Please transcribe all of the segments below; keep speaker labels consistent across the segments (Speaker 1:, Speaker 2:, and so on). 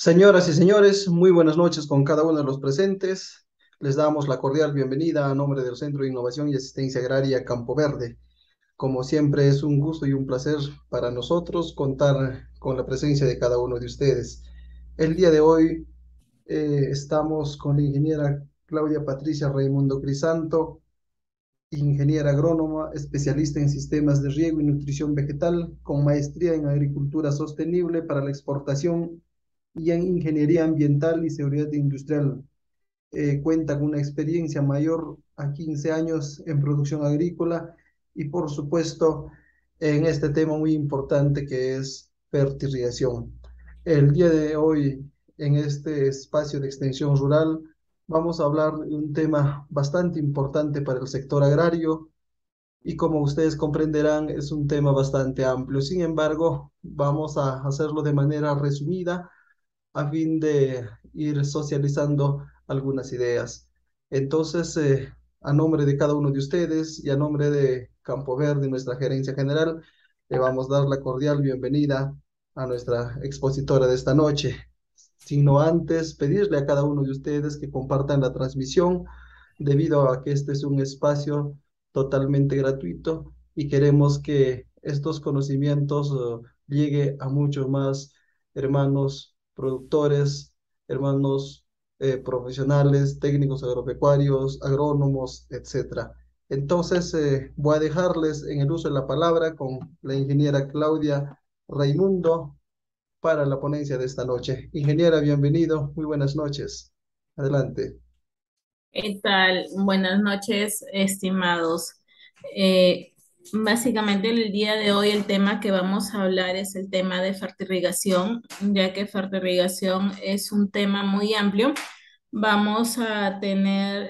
Speaker 1: Señoras y señores, muy buenas noches con cada uno de los presentes. Les damos la cordial bienvenida a nombre del Centro de Innovación y Asistencia Agraria Campo Verde. Como siempre, es un gusto y un placer para nosotros contar con la presencia de cada uno de ustedes. El día de hoy estamos con la ingeniera Claudia Patricia Raimundo Crisanto, ingeniera agrónoma, especialista en sistemas de riego y nutrición vegetal, con maestría en agricultura sostenible para la exportación y en ingeniería ambiental y seguridad industrial. Cuenta con una experiencia mayor a 15 años en producción agrícola y por supuesto en este tema muy importante que es fertilización. El día de hoy en este espacio de extensión rural vamos a hablar de un tema bastante importante para el sector agrario y como ustedes comprenderán es un tema bastante amplio. Sin embargo, vamos a hacerlo de manera resumida a fin de ir socializando algunas ideas. Entonces, a nombre de cada uno de ustedes y a nombre de Campo Verde, nuestra gerencia general, le vamos a dar la cordial bienvenida a nuestra expositora de esta noche. Sino antes pedirle a cada uno de ustedes que compartan la transmisión, debido a que este es un espacio totalmente gratuito y queremos que estos conocimientos llegue a muchos más hermanos productores, hermanos profesionales, técnicos agropecuarios, agrónomos, etcétera. Entonces, voy a dejarles en el uso de la palabra con la ingeniera Claudia Raimundo para la ponencia de esta noche. Ingeniera, bienvenido, muy buenas noches. Adelante.
Speaker 2: ¿Qué tal? Buenas noches, estimados. Eh, Básicamente el día de hoy el tema que vamos a hablar es el tema de fertirrigación, ya que fertirrigación es un tema muy amplio. Vamos a tener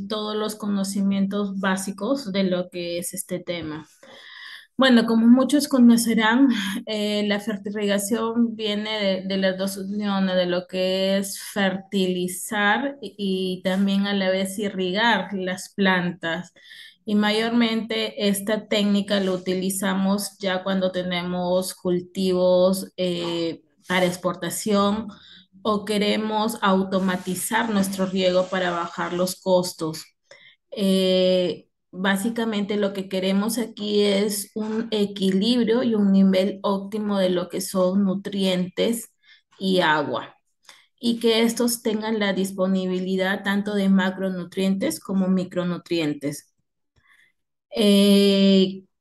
Speaker 2: todos los conocimientos básicos de lo que es este tema. Bueno, como muchos conocerán, la fertirrigación viene de las dos uniones, de lo que es fertilizar y también a la vez irrigar las plantas. Y mayormente esta técnica lo utilizamos ya cuando tenemos cultivos para exportación o queremos automatizar nuestro riego para bajar los costos. Básicamente lo que queremos aquí es un equilibrio y un nivel óptimo de lo que son nutrientes y agua, y que estos tengan la disponibilidad tanto de macronutrientes como micronutrientes.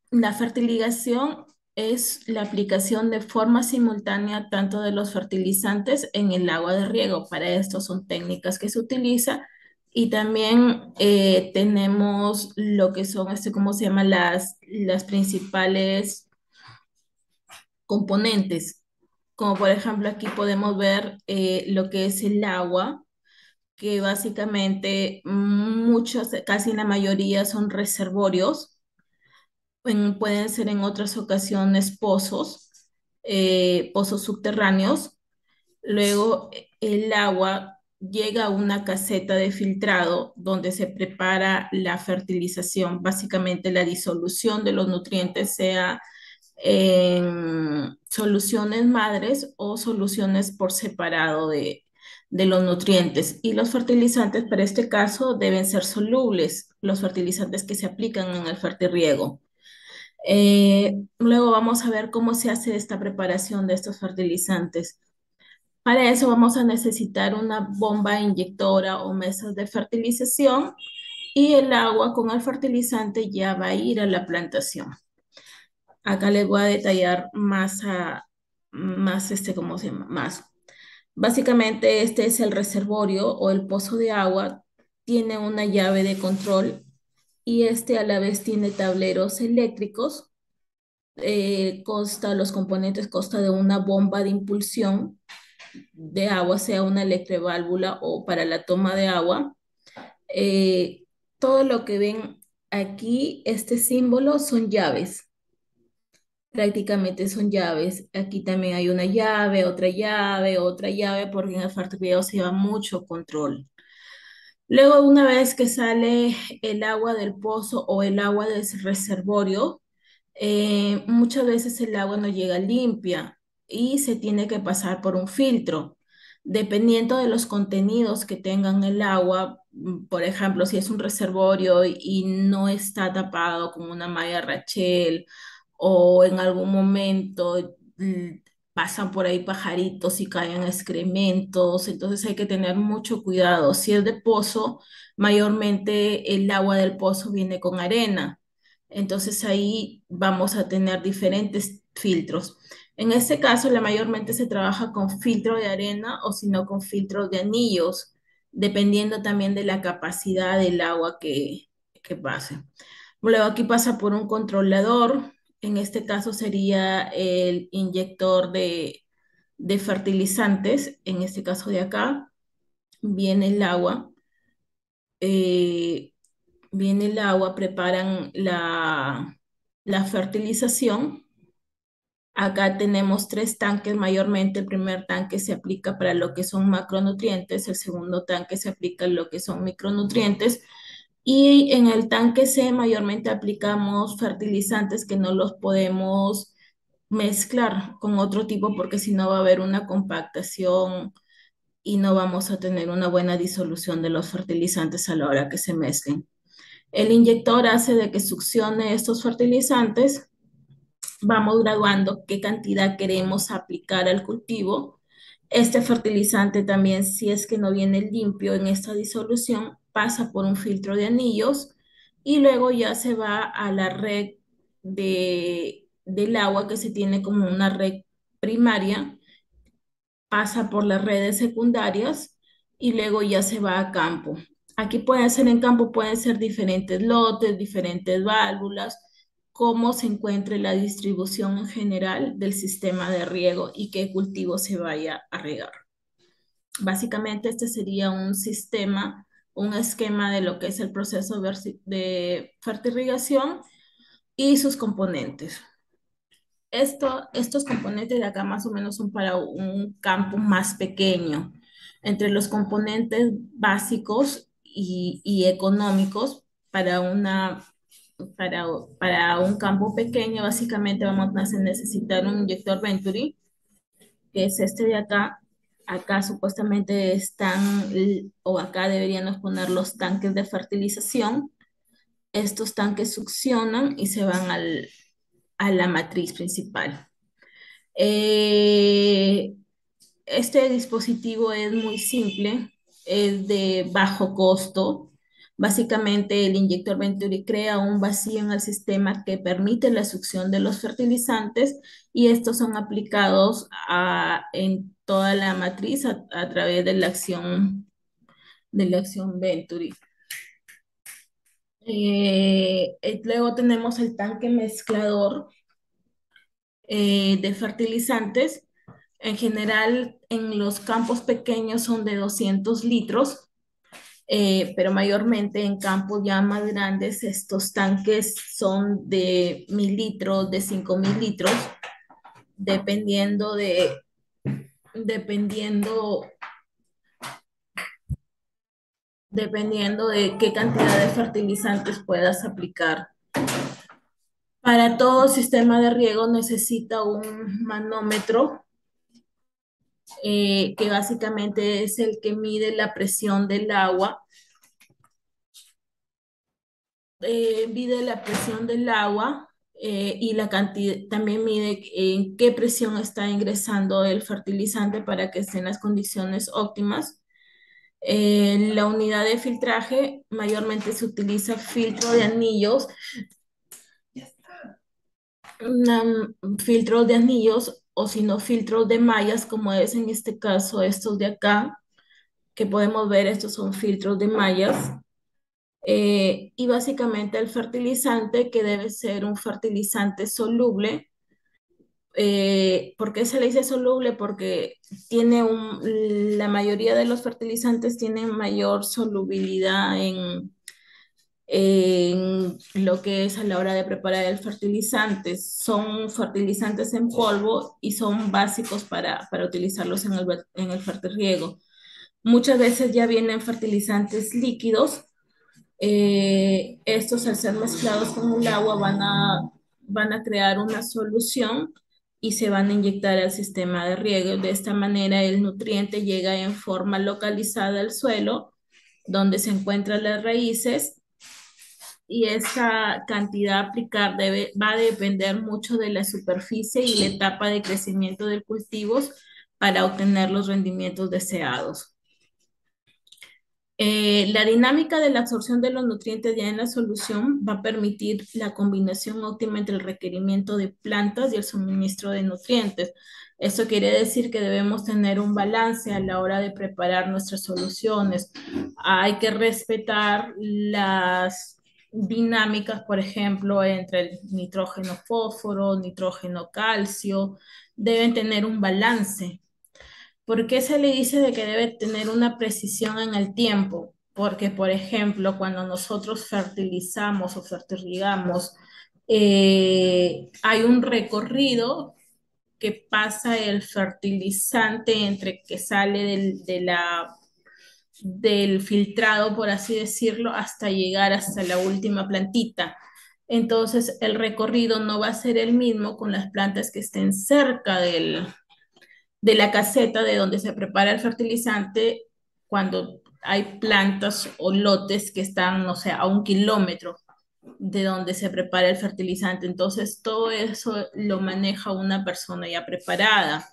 Speaker 2: La fertilización es la aplicación de forma simultánea tanto de los fertilizantes en el agua de riego. Para esto son técnicas que se utilizan y también tenemos lo que son, ¿cómo se llama? Las principales componentes. Como por ejemplo aquí podemos ver lo que es el agua, que básicamente muchos, casi la mayoría son reservorios, pueden ser en otras ocasiones pozos, pozos subterráneos. Luego el agua llega a una caseta de filtrado donde se prepara la fertilización, básicamente la disolución de los nutrientes, sea en soluciones madres o soluciones por separado de los nutrientes. Y los fertilizantes, para este caso, deben ser solubles, los fertilizantes que se aplican en el fertirriego. Luego vamos a ver cómo se hace esta preparación de estos fertilizantes. Para eso vamos a necesitar una bomba inyectora o mesas de fertilización y el agua con el fertilizante ya va a ir a la plantación. Acá les voy a detallar más ¿cómo se llama? Más. Básicamente este es el reservorio o el pozo de agua, tiene una llave de control y este a la vez tiene tableros eléctricos. Los componentes consta de una bomba de impulsión de agua, sea una electroválvula o para la toma de agua. Eh, Todo lo que ven aquí, este símbolo, son llaves. Prácticamente son llaves. Aquí también hay una llave, otra llave, porque en el fertilizado se lleva mucho control. Luego, una vez que sale el agua del pozo o el agua del reservorio, muchas veces el agua no llega limpia. y se tiene que pasar por un filtro. Dependiendo de los contenidos que tengan el agua, por ejemplo, si es un reservorio y no está tapado con una malla Rachel o en algún momento pasan por ahí pajaritos y caen excrementos, entonces hay que tener mucho cuidado. Si es de pozo, mayormente el agua del pozo viene con arena, entonces ahí vamos a tener diferentes filtros. En este caso, la mayormente se trabaja con filtro de arena o si no con filtros de anillos, dependiendo también de la capacidad del agua que pase. Luego aquí pasa por un controlador, en este caso sería el inyector de fertilizantes, en este caso de acá, viene el agua, eh, viene el agua, preparan la fertilización. Acá tenemos tres tanques mayormente. El primer tanque se aplica para lo que son macronutrientes, el segundo tanque se aplica en lo que son micronutrientes y en el tanque C mayormente aplicamos fertilizantes que no los podemos mezclar con otro tipo porque si no va a haber una compactación y no vamos a tener una buena disolución de los fertilizantes a la hora que se mezclen. El inyector hace de que succione estos fertilizantes, vamos graduando qué cantidad queremos aplicar al cultivo. Este fertilizante también, si es que no viene limpio en esta disolución, pasa por un filtro de anillos y luego ya se va a la red del agua que se tiene como una red primaria, pasa por las redes secundarias y luego ya se va a campo. Aquí puede ser en campo, pueden ser diferentes lotes, diferentes válvulas, cómo se encuentre la distribución en general del sistema de riego y qué cultivo se vaya a regar. Básicamente este sería un sistema, un esquema de lo que es el proceso de fertirrigación y sus componentes. Estos componentes de acá más o menos son para un campo más pequeño. Entre los componentes básicos y económicos para, para, para un campo pequeño, básicamente vamos a necesitar un inyector Venturi, que es este de acá. Acá supuestamente están, o acá deberíamos poner los tanques de fertilización. Estos tanques succionan y se van a la matriz principal. Eh, este dispositivo es muy simple, es de bajo costo. Básicamente, el inyector Venturi crea un vacío en el sistema que permite la succión de los fertilizantes y estos son aplicados en toda la matriz a través de la acción Venturi. Luego tenemos el tanque mezclador de fertilizantes. En general, en los campos pequeños son de 200 litros, pero mayormente en campos ya más grandes estos tanques son de 1000 litros, de 5000 litros, dependiendo dependiendo, dependiendo de qué cantidad de fertilizantes puedas aplicar. Para todo sistema de riego necesita un manómetro que básicamente es el que mide la presión del agua, mide la presión del agua y la cantidad, también mide en qué presión está ingresando el fertilizante para que estén las condiciones óptimas. La unidad de filtraje mayormente se utiliza filtro de anillos, filtros de anillos o si no filtros de mallas como es en este caso estos de acá que podemos ver, estos son filtros de mallas. Y básicamente el fertilizante que debe ser un fertilizante soluble. ¿Por qué se le dice soluble? Porque la mayoría de los fertilizantes tienen mayor solubilidad en lo que es a la hora de preparar el fertilizante. Son fertilizantes en polvo y son básicos para utilizarlos en el fertirriego. Muchas veces ya vienen fertilizantes líquidos. Estos al ser mezclados con el agua van a crear una solución y se van a inyectar al sistema de riego. De esta manera el nutriente llega en forma localizada al suelo, donde se encuentran las raíces, y esa cantidad a aplicar va a depender mucho de la superficie y la etapa de crecimiento del cultivo para obtener los rendimientos deseados. La dinámica de la absorción de los nutrientes ya en la solución va a permitir la combinación óptima entre el requerimiento de plantas y el suministro de nutrientes. Eso quiere decir que debemos tener un balance a la hora de preparar nuestras soluciones. Hay que respetar las dinámicas, por ejemplo, entre el nitrógeno, fósforo, nitrógeno, calcio. Deben tener un balance. ¿Por qué se le dice de que debe tener una precisión en el tiempo? Porque, por ejemplo, cuando nosotros fertilizamos o fertirrigamos, hay un recorrido que pasa el fertilizante entre que sale del filtrado, por así decirlo, hasta llegar hasta la última plantita. Entonces, el recorrido no va a ser el mismo con las plantas que estén cerca de la caseta de donde se prepara el fertilizante cuando hay plantas o lotes que están, no sé, a 1 kilómetro de donde se prepara el fertilizante. Entonces, todo eso lo maneja una persona ya preparada.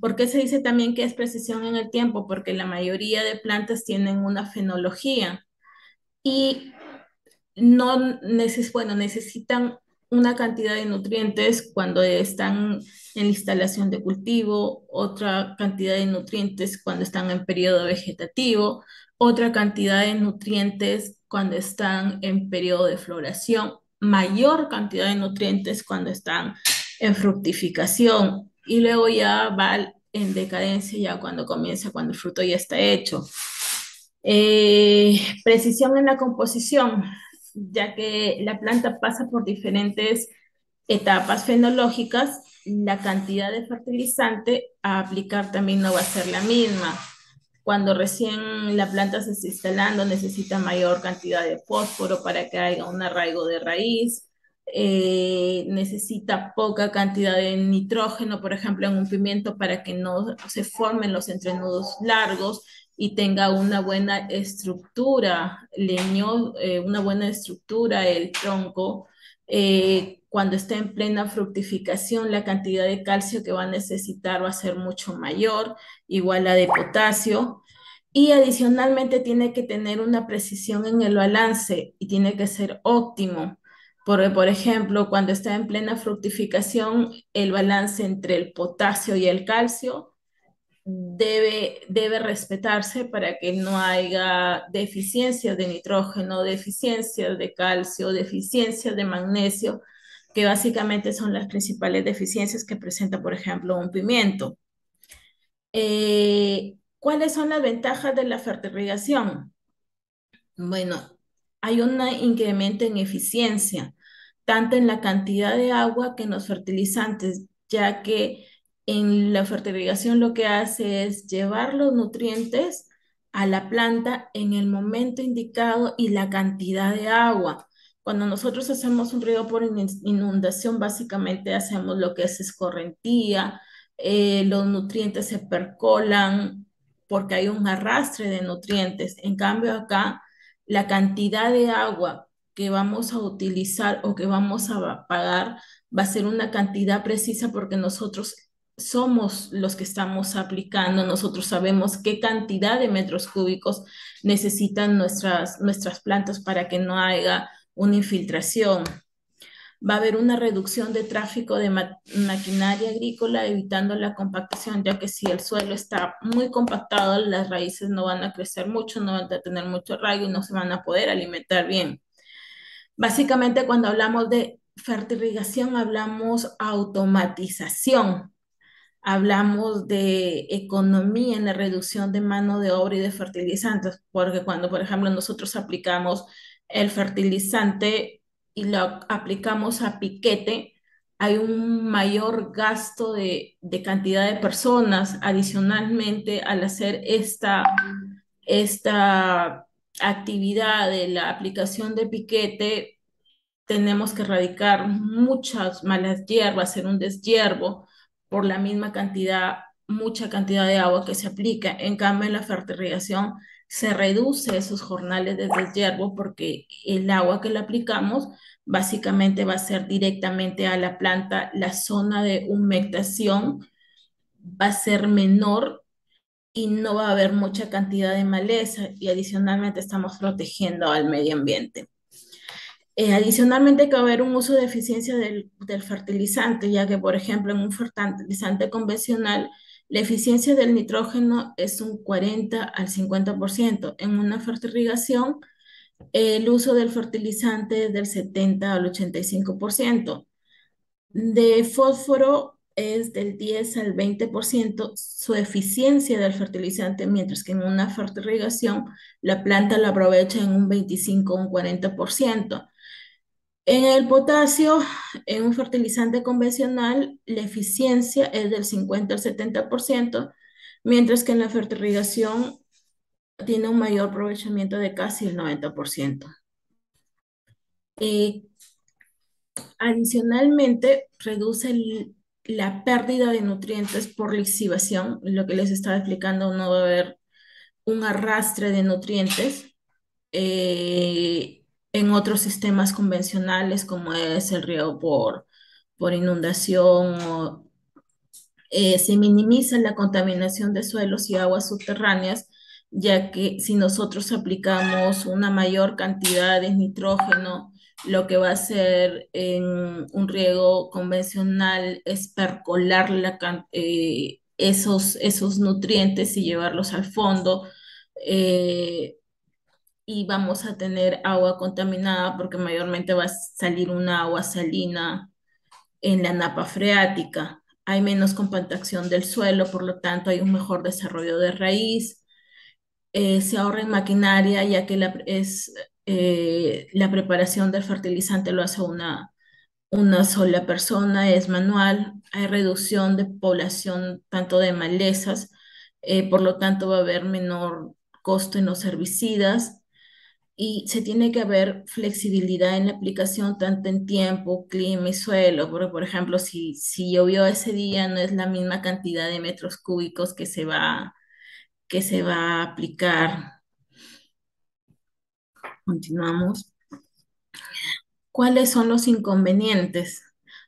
Speaker 2: ¿Por qué se dice también que es precisión en el tiempo? Porque la mayoría de plantas tienen una fenología y bueno, necesitan una cantidad de nutrientes cuando están en la instalación de cultivo, otra cantidad de nutrientes cuando están en periodo vegetativo, otra cantidad de nutrientes cuando están en periodo de floración, mayor cantidad de nutrientes cuando están en fructificación y luego ya va en decadencia ya cuando el fruto ya está hecho. Precisión en la composición, ya que la planta pasa por diferentes etapas fenológicas, la cantidad de fertilizante a aplicar también no va a ser la misma. Cuando recién la planta se está instalando, necesita mayor cantidad de fósforo para que haya un arraigo de raíz. Necesita poca cantidad de nitrógeno, por ejemplo, en un pimiento para que no se formen los entrenudos largos y tenga una buena estructura, una buena estructura el tronco. Cuando esté en plena fructificación, la cantidad de calcio que va a necesitar va a ser mucho mayor, igual la de potasio. Y adicionalmente tiene que tener una precisión en el balance y tiene que ser óptimo. Por ejemplo, cuando está en plena fructificación, el balance entre el potasio y el calcio debe respetarse para que no haya deficiencias de nitrógeno, deficiencias de calcio, deficiencias de magnesio, que básicamente son las principales deficiencias que presenta, por ejemplo, un pimiento. ¿Cuáles son las ventajas de la fertirrigación? Bueno, hay un incremento en eficiencia, tanto en la cantidad de agua que en los fertilizantes, ya que en la fertilización lo que hace es llevar los nutrientes a la planta en el momento indicado y la cantidad de agua. Cuando nosotros hacemos un riego por inundación, básicamente hacemos lo que es escorrentía, los nutrientes se percolan porque hay un arrastre de nutrientes. En cambio, acá la cantidad de agua que vamos a utilizar o que vamos a pagar va a ser una cantidad precisa porque nosotros somos los que estamos aplicando, nosotros sabemos qué cantidad de metros cúbicos necesitan nuestras plantas para que no haya una infiltración. Va a haber una reducción de tráfico de maquinaria agrícola, evitando la compactación, ya que si el suelo está muy compactado, las raíces no van a crecer mucho, no van a tener mucho arraigo y no se van a poder alimentar bien. Básicamente, cuando hablamos de fertirrigación, hablamos automatización, hablamos de economía en la reducción de mano de obra y de fertilizantes, porque cuando, por ejemplo, nosotros aplicamos el fertilizante y lo aplicamos a piquete, hay un mayor gasto de cantidad de personas. Adicionalmente, al hacer esta actividad de la aplicación de piquete, tenemos que erradicar muchas malas hierbas, hacer un deshiervo, por la misma cantidad, mucha cantidad de agua que se aplica. En cambio, en la fertirrigación se reduce esos jornales de deshiervo porque el agua que le aplicamos básicamente va a ser directamente a la planta. La zona de humectación va a ser menor y no va a haber mucha cantidad de maleza y adicionalmente estamos protegiendo al medio ambiente. Adicionalmente, que va a haber un uso de eficiencia del fertilizante, ya que, por ejemplo, en un fertilizante convencional, la eficiencia del nitrógeno es un 40 al 50%. En una fertirrigación, el uso del fertilizante es del 70 al 85%. De fósforo es del 10 al 20% su eficiencia del fertilizante, mientras que en una fertirrigación la planta la aprovecha en un 25 o un 40%. En el potasio, en un fertilizante convencional, la eficiencia es del 50 al 70%, mientras que en la fertirrigación tiene un mayor aprovechamiento de casi el 90%. Eh, Adicionalmente, reduce la pérdida de nutrientes por lixiviación. Lo que les estaba explicando, no va a haber un arrastre de nutrientes en otros sistemas convencionales, como es el riego por inundación. Se minimiza la contaminación de suelos y aguas subterráneas, ya que si nosotros aplicamos una mayor cantidad de nitrógeno, lo que va a hacer en un riego convencional es percolar esos nutrientes y llevarlos al fondo. eh, y vamos a tener agua contaminada porque mayormente va a salir una agua salina en la napa freática. Hay menos compactación del suelo, por lo tanto hay un mejor desarrollo de raíz. Se ahorra en maquinaria, ya que la preparación del fertilizante lo hace una sola persona, es manual. Hay reducción de población tanto de malezas, por lo tanto va a haber menor costo en los herbicidas y se tiene que haber flexibilidad en la aplicación tanto en tiempo, clima y suelo, porque por ejemplo, si llovió ese día, no es la misma cantidad de metros cúbicos que se va a aplicar. Continuamos. ¿Cuáles son los inconvenientes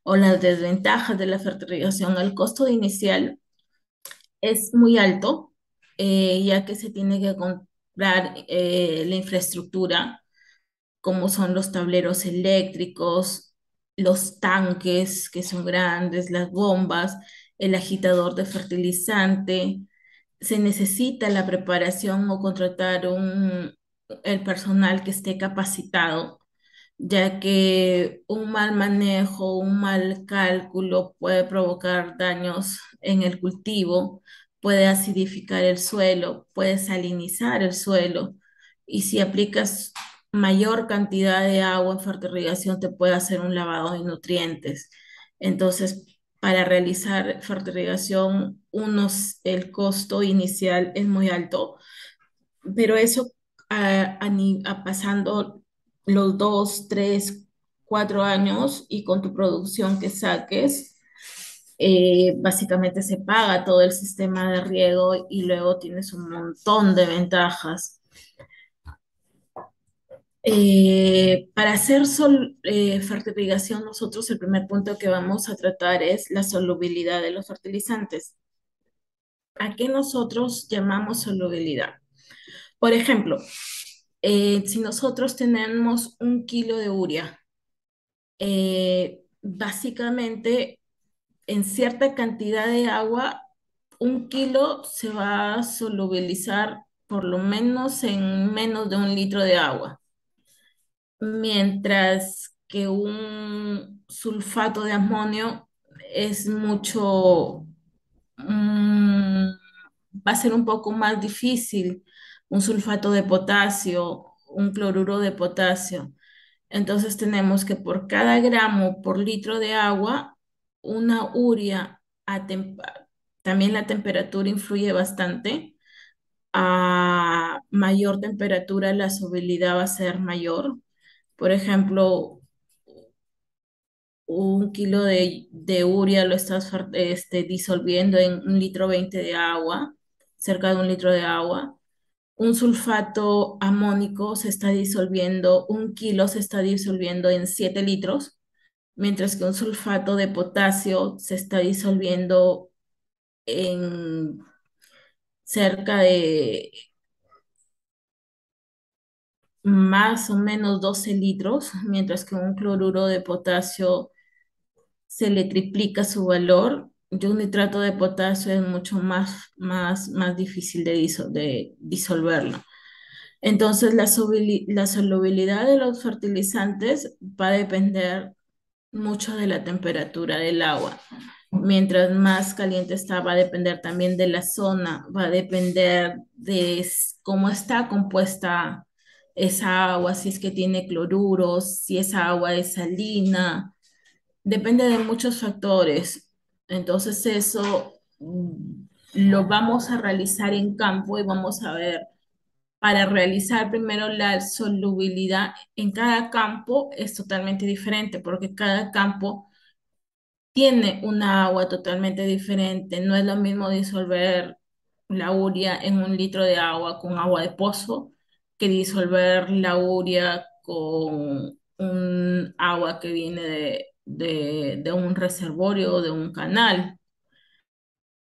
Speaker 2: o las desventajas de la fertilización? El costo inicial es muy alto, ya que se tiene que comprar la infraestructura como son los tableros eléctricos, los tanques que son grandes, las bombas, el agitador de fertilizante. Se necesita la preparación o contratar el personal que esté capacitado, ya que un mal manejo, un mal cálculo puede provocar daños en el cultivo, puede acidificar el suelo, puede salinizar el suelo. Y si aplicas mayor cantidad de agua en fertirrigación, te puede hacer un lavado de nutrientes. Entonces, para realizar fertirrigación, el costo inicial es muy alto, pero eso pasando los 2, 3, 4 años y con tu producción que saques, básicamente se paga todo el sistema de riego y luego tienes un montón de ventajas. Para hacer fertilización, nosotros el primer punto que vamos a tratar es la solubilidad de los fertilizantes. ¿A qué nosotros llamamos solubilidad? Por ejemplo, si nosotros tenemos 1 kilo de urea, básicamente en cierta cantidad de agua, 1 kilo se va a solubilizar por lo menos en menos de 1 litro de agua, mientras que un sulfato de amonio es mucho, va a ser un poco más difícil, un sulfato de potasio, un cloruro de potasio. Entonces tenemos que por cada gramo por litro de agua, una urea, también la temperatura influye bastante. A mayor temperatura la solubilidad va a ser mayor. Por ejemplo, un kilo de urea lo estás disolviendo en 1,20 litro de agua, cerca de 1 litro de agua. Un sulfato amónico se está disolviendo, 1 kilo se está disolviendo en 7 litros, mientras que un sulfato de potasio se está disolviendo en cerca de más o menos 12 litros, mientras que un cloruro de potasio se le triplica su valor. Y un nitrato de potasio es mucho más difícil de disolverlo. Entonces, la solubilidad de los fertilizantes va a depender mucho de la temperatura del agua. Mientras más caliente está, va a depender también de la zona, va a depender de cómo está compuesta esa agua, si es que tiene cloruros, si esa agua es salina, depende de muchos factores. Entonces eso lo vamos a realizar en campo y vamos a ver, para realizar primero la solubilidad en cada campo es totalmente diferente porque cada campo tiene una agua totalmente diferente. No es lo mismo disolver la urea en 1 litro de agua con agua de pozo que disolver la urea con un agua que viene de un reservorio o de un canal.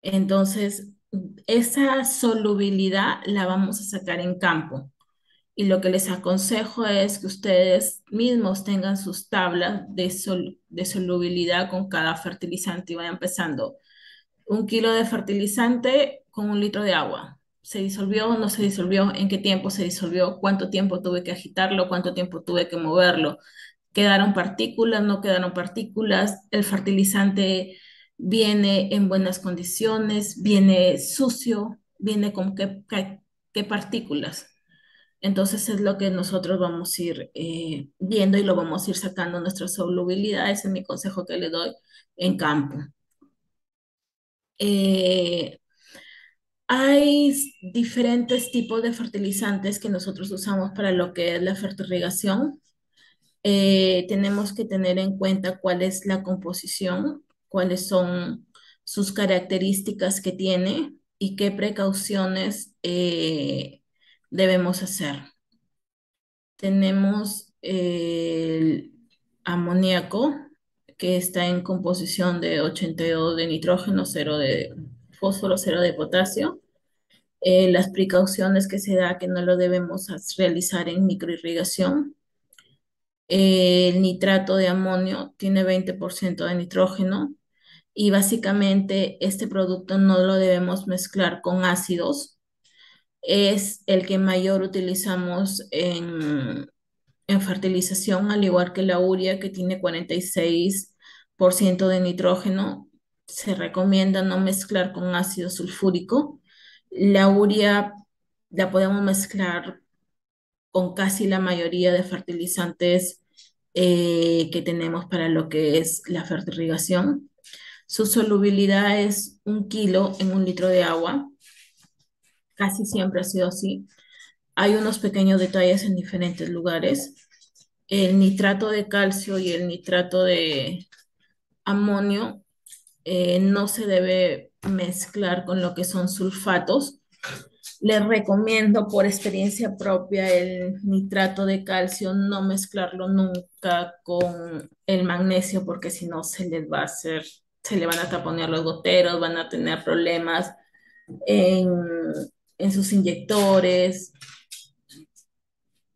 Speaker 2: Entonces, esa solubilidad la vamos a sacar en campo. Y lo que les aconsejo es que ustedes mismos tengan sus tablas de solubilidad con cada fertilizante y vayan empezando. 1 kilo de fertilizante con 1 litro de agua. ¿Se disolvió o no se disolvió? ¿En qué tiempo se disolvió? ¿Cuánto tiempo tuve que agitarlo? ¿Cuánto tiempo tuve que moverlo? ¿Quedaron partículas? ¿No quedaron partículas? ¿El fertilizante viene en buenas condiciones? ¿Viene sucio? ¿Viene con qué partículas? Entonces es lo que nosotros vamos a ir viendo y lo vamos a ir sacando nuestra solubilidad. Ese es mi consejo que le doy en campo. Eh, Hay diferentes tipos de fertilizantes que nosotros usamos para lo que es la fertirrigación. Tenemos que tener en cuenta cuál es la composición, cuáles son sus características que tiene y qué precauciones debemos hacer. Tenemos el amoníaco, que está en composición de 82 de nitrógeno, 0 de fósforo, 0 de potasio. Las precauciones que se da que no lo debemos realizar en microirrigación. El nitrato de amonio tiene 20% de nitrógeno y básicamente este producto no lo debemos mezclar con ácidos. Es el que mayor utilizamos en fertilización, al igual que la urea, que tiene 46% de nitrógeno. Se recomienda no mezclar con ácido sulfúrico. La urea la podemos mezclar con casi la mayoría de fertilizantes que tenemos para lo que es la fertirrigación. Su solubilidad es 1 kilo en 1 litro de agua. Casi siempre ha sido así. Hay unos pequeños detalles en diferentes lugares. El nitrato de calcio y el nitrato de amonio no se debe mezclar con lo que son sulfatos. Les recomiendo por experiencia propia el nitrato de calcio, no mezclarlo nunca con el magnesio porque si no se les va a hacer, se le van a taponear los goteros, van a tener problemas en, en sus inyectores,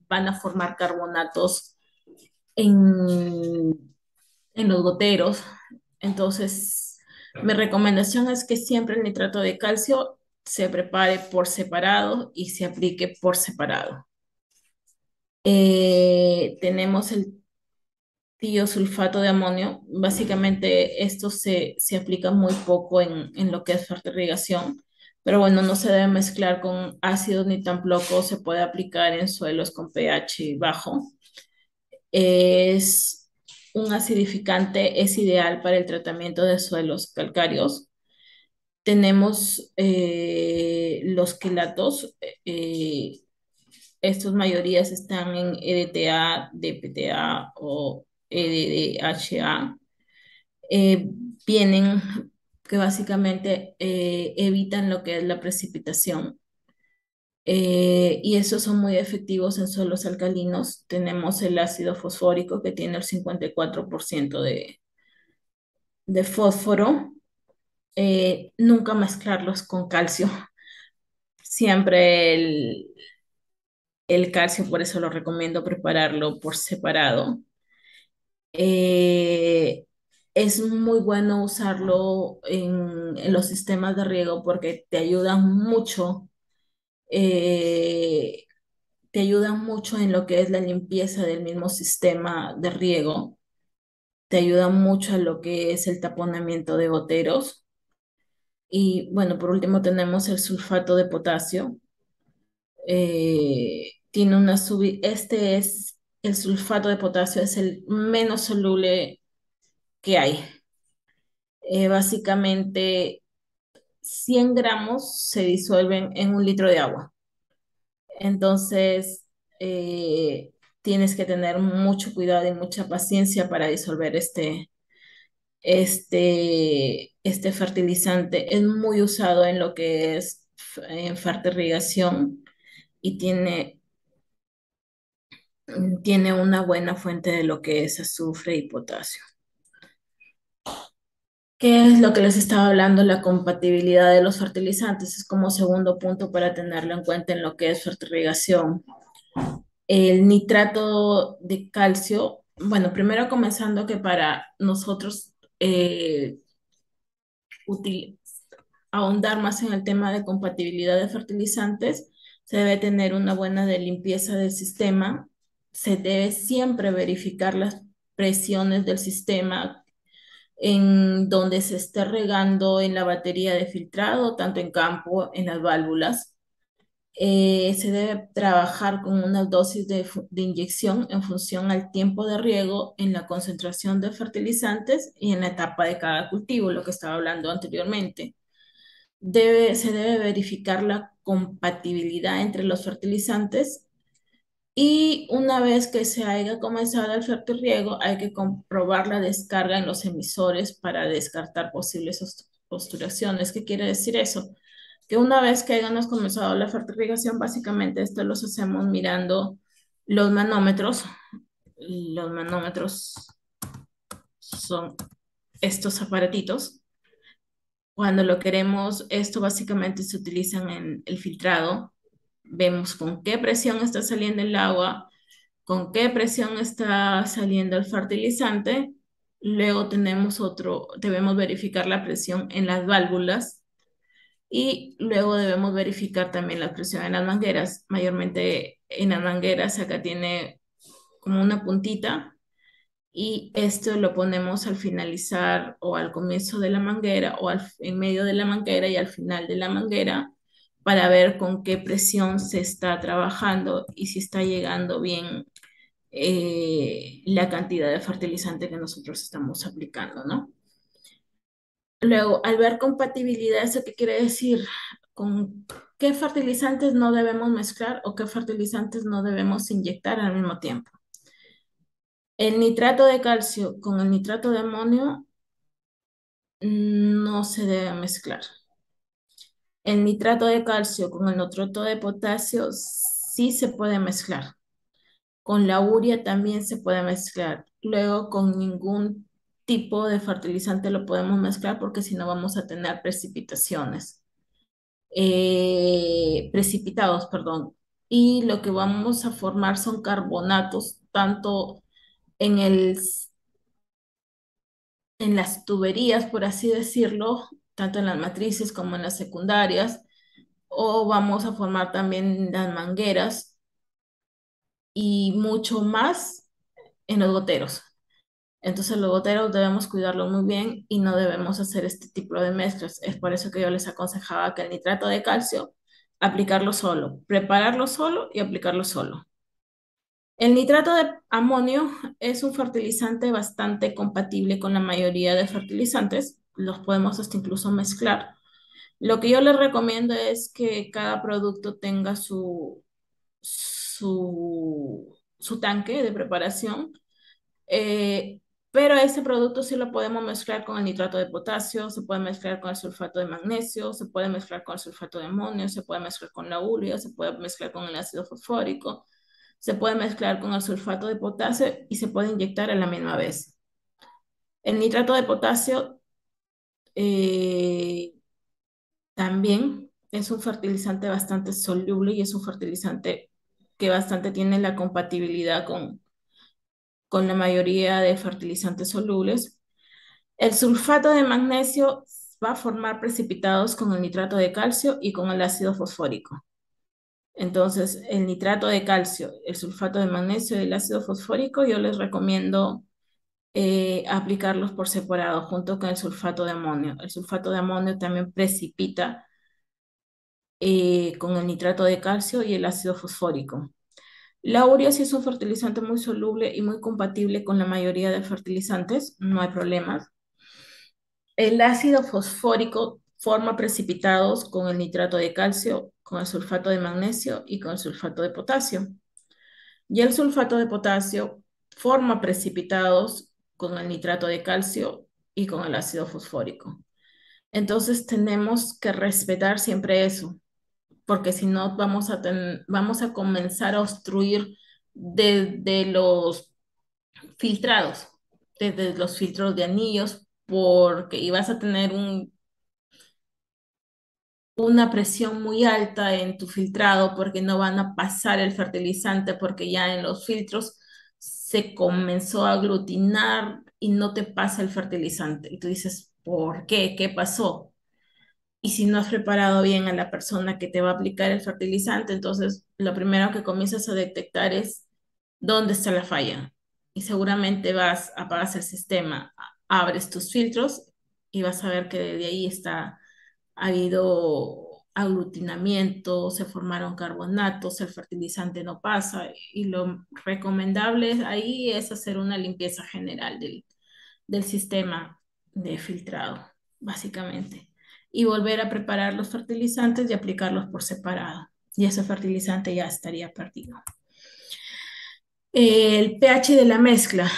Speaker 2: van a formar carbonatos en los goteros. Entonces, mi recomendación es que siempre el nitrato de calcio se prepare por separado y se aplique por separado. Tenemos el tiosulfato de amonio. Básicamente, esto se aplica muy poco en lo que es fertirrigación, pero bueno, no se debe mezclar con ácidos ni tampoco se puede aplicar en suelos con pH bajo. Es un acidificante, es ideal para el tratamiento de suelos calcáreos. Tenemos los quelatos, estos mayorías están en EDTA, DPTA o EDHA. eh, vienen que básicamente evitan lo que es la precipitación. Y esos son muy efectivos en suelos alcalinos. Tenemos el ácido fosfórico que tiene el 54% de fósforo. Nunca mezclarlos con calcio. Siempre el calcio, por eso lo recomiendo prepararlo por separado. Eh, es muy bueno usarlo en los sistemas de riego porque eh, te ayudan mucho en lo que es la limpieza del mismo sistema de riego, te ayudan mucho a lo que es el taponamiento de goteros. Y bueno, por último tenemos el sulfato de potasio. Tiene este es el sulfato de potasio, es el menos soluble que hay. Básicamente 100 gramos se disuelven en 1 litro de agua. Entonces, tienes que tener mucho cuidado y mucha paciencia para disolver este fertilizante. Es muy usado en lo que es en fertirrigación y tiene una buena fuente de lo que es azufre y potasio. ¿Qué es lo que les estaba hablando? La compatibilidad de los fertilizantes es como segundo punto para tenerlo en cuenta en lo que es fertirrigación. El nitrato de calcio, bueno, primero comenzando que para nosotros util- ahondar más en el tema de compatibilidad de fertilizantes, se debe tener una buena de limpieza del sistema, se debe siempre verificar las presiones del sistema en donde se esté regando en la batería de filtrado, tanto en campo, en las válvulas. Se debe trabajar con una dosis de inyección en función al tiempo de riego, en la concentración de fertilizantes y en la etapa de cada cultivo, lo que estaba hablando anteriormente. Se debe verificar la compatibilidad entre los fertilizantes y una vez que se haya comenzado el fertirriego, hay que comprobar la descarga en los emisores para descartar posibles obturaciones. ¿Qué quiere decir eso? Que una vez que hayamos comenzado la fertilización, básicamente esto los hacemos mirando los manómetros. Los manómetros son estos aparatitos. Cuando lo queremos, esto básicamente se utilizan en el filtrado. Vemos con qué presión está saliendo el agua, con qué presión está saliendo el fertilizante. Luego debemos verificar la presión en las válvulas y luego debemos verificar también la presión en las mangueras. Mayormente en las mangueras acá tiene como una puntita y esto lo ponemos al finalizar o al comienzo de la manguera o en medio de la manguera y al final de la manguera para ver con qué presión se está trabajando y si está llegando bien la cantidad de fertilizante que nosotros estamos aplicando, ¿no? Luego, al ver compatibilidad, ¿eso qué quiere decir? ¿Con qué fertilizantes no debemos mezclar o qué fertilizantes no debemos inyectar al mismo tiempo? El nitrato de calcio con el nitrato de amonio no se debe mezclar. El nitrato de calcio con el nitrato de potasio sí se puede mezclar. Con la urea también se puede mezclar. Luego con ningún tipo de fertilizante lo podemos mezclar porque si no vamos a tener precipitados, perdón. Y lo que vamos a formar son carbonatos, tanto en en las tuberías, por así decirlo, tanto en las matrices como en las secundarias, o vamos a formar también las mangueras y mucho más en los goteros. Entonces los goteros debemos cuidarlos muy bien y no debemos hacer este tipo de mezclas. Es por eso que yo les aconsejaba que el nitrato de calcio, aplicarlo solo, prepararlo solo y aplicarlo solo. El nitrato de amonio es un fertilizante bastante compatible con la mayoría de fertilizantes. Los podemos hasta incluso mezclar. Lo que yo les recomiendo es que cada producto tenga su tanque de preparación. Pero ese producto sí lo podemos mezclar con el nitrato de potasio, se puede mezclar con el sulfato de magnesio, se puede mezclar con el sulfato de amonio, se puede mezclar con la urea, se puede mezclar con el ácido fosfórico, se puede mezclar con el sulfato de potasio y se puede inyectar a la misma vez. El nitrato de potasio eh, también es un fertilizante bastante soluble y es un fertilizante que bastante tiene la compatibilidad con la mayoría de fertilizantes solubles. El sulfato de magnesio va a formar precipitados con el nitrato de calcio y con el ácido fosfórico. Entonces, el nitrato de calcio, el sulfato de magnesio y el ácido fosfórico, yo les recomiendo aplicarlos por separado junto con el sulfato de amonio. El sulfato de amonio también precipita con el nitrato de calcio y el ácido fosfórico. La urea sí es un fertilizante muy soluble y muy compatible con la mayoría de fertilizantes, no hay problemas. El ácido fosfórico forma precipitados con el nitrato de calcio, con el sulfato de magnesio y con el sulfato de potasio. Y el sulfato de potasio forma precipitados con el nitrato de calcio y con el ácido fosfórico. Entonces tenemos que respetar siempre eso, porque si no vamos a comenzar a obstruir desde los filtrados, desde los filtros de anillos, porque y vas a tener una presión muy alta en tu filtrado porque no van a pasar el fertilizante porque ya en los filtros se comenzó a aglutinar y no te pasa el fertilizante. Y tú dices, ¿por qué? ¿Qué pasó? Y si no has preparado bien a la persona que te va a aplicar el fertilizante, entonces lo primero que comienzas a detectar es dónde está la falla. Y seguramente apagas el sistema, abres tus filtros y vas a ver que desde ahí ha habido aglutinamiento, se formaron carbonatos, el fertilizante no pasa y lo recomendable ahí es hacer una limpieza general del sistema de filtrado, básicamente, y volver a preparar los fertilizantes y aplicarlos por separado. Y ese fertilizante ya estaría perdido. El pH de la mezcla,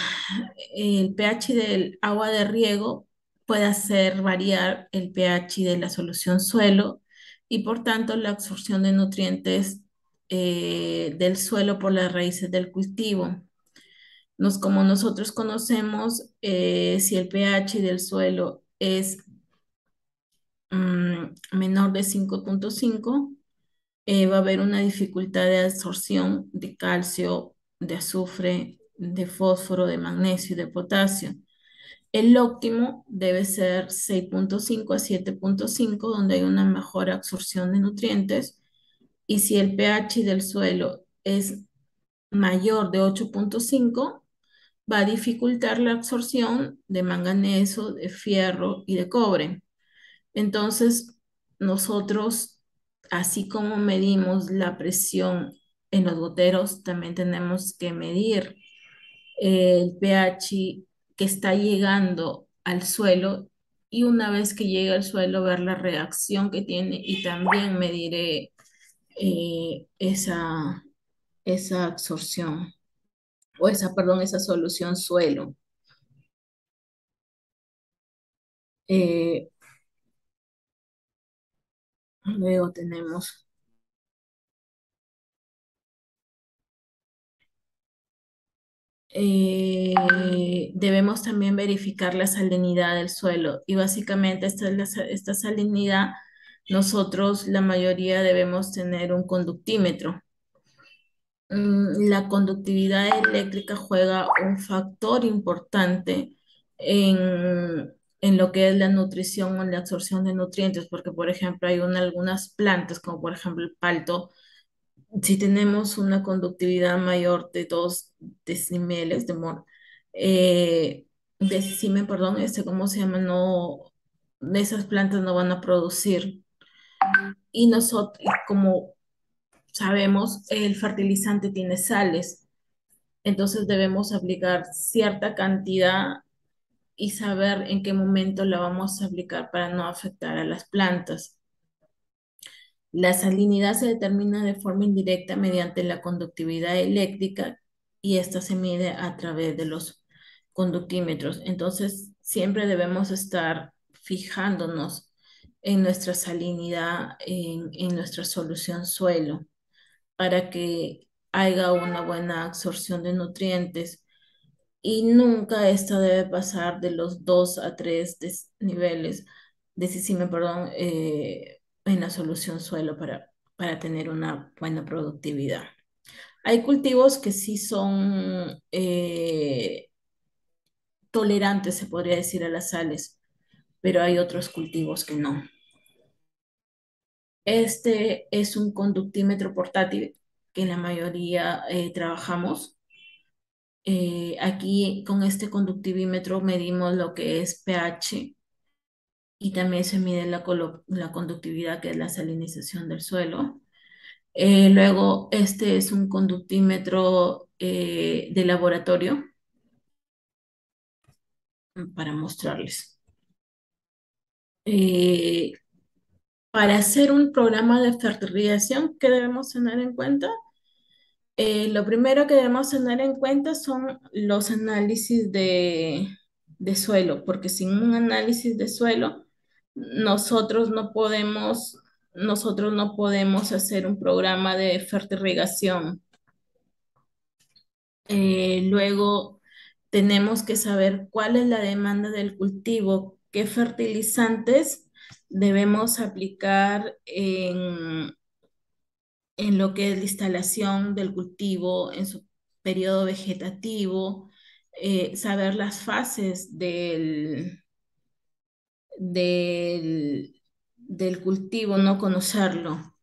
Speaker 2: el pH del agua de riego puede hacer variar el pH de la solución suelo y por tanto la absorción de nutrientes del suelo por las raíces del cultivo. Como nosotros conocemos, si el pH del suelo es menor de 5,5, va a haber una dificultad de absorción de calcio, de azufre, de fósforo, de magnesio y de potasio. El óptimo debe ser 6,5 a 7,5, donde hay una mejor absorción de nutrientes. Y si el pH del suelo es mayor de 8,5, va a dificultar la absorción de manganeso, de fierro y de cobre. Entonces, nosotros, así como medimos la presión en los goteros, también tenemos que medir el pH que está llegando al suelo y una vez que llega al suelo, ver la reacción que tiene y también mediré esa absorción esa solución suelo. Eh, Luego tenemos debemos también verificar la salinidad del suelo y básicamente esta salinidad nosotros la mayoría debemos tener un conductímetro. La conductividad eléctrica juega un factor importante en lo que es la nutrición o la absorción de nutrientes, porque por ejemplo hay algunas plantas como por ejemplo el palto. Si tenemos una conductividad mayor de 2 decimeles decime, perdón, ¿cómo se llama? No, esas plantas no van a producir. Y nosotros, como sabemos, el fertilizante tiene sales, entonces debemos aplicar cierta cantidad y saber en qué momento la vamos a aplicar para no afectar a las plantas. La salinidad se determina de forma indirecta mediante la conductividad eléctrica y esta se mide a través de los conductímetros. Entonces, siempre debemos estar fijándonos en nuestra salinidad, en nuestra solución suelo, para que haya una buena absorción de nutrientes y nunca esta debe pasar de los 2 a 3 niveles, decime, perdón, en la solución suelo para tener una buena productividad. Hay cultivos que sí son tolerantes, se podría decir, a las sales, pero hay otros cultivos que no. Este es un conductímetro portátil que la mayoría trabajamos. Aquí con este conductivímetro medimos lo que es pH y también se mide la conductividad, que es la salinización del suelo. Luego, este es un conductímetro de laboratorio para mostrarles. Eh, para hacer un programa de fertilización, ¿qué debemos tener en cuenta? Lo primero que debemos tener en cuenta son los análisis de suelo, porque sin un análisis de suelo, nosotros no podemos, nosotros no podemos hacer un programa de fertirrigación. Luego, tenemos que saber cuál es la demanda del cultivo, qué fertilizantes debemos aplicar en lo que es la instalación del cultivo, en su periodo vegetativo, saber las fases del cultivo, no conocerlo.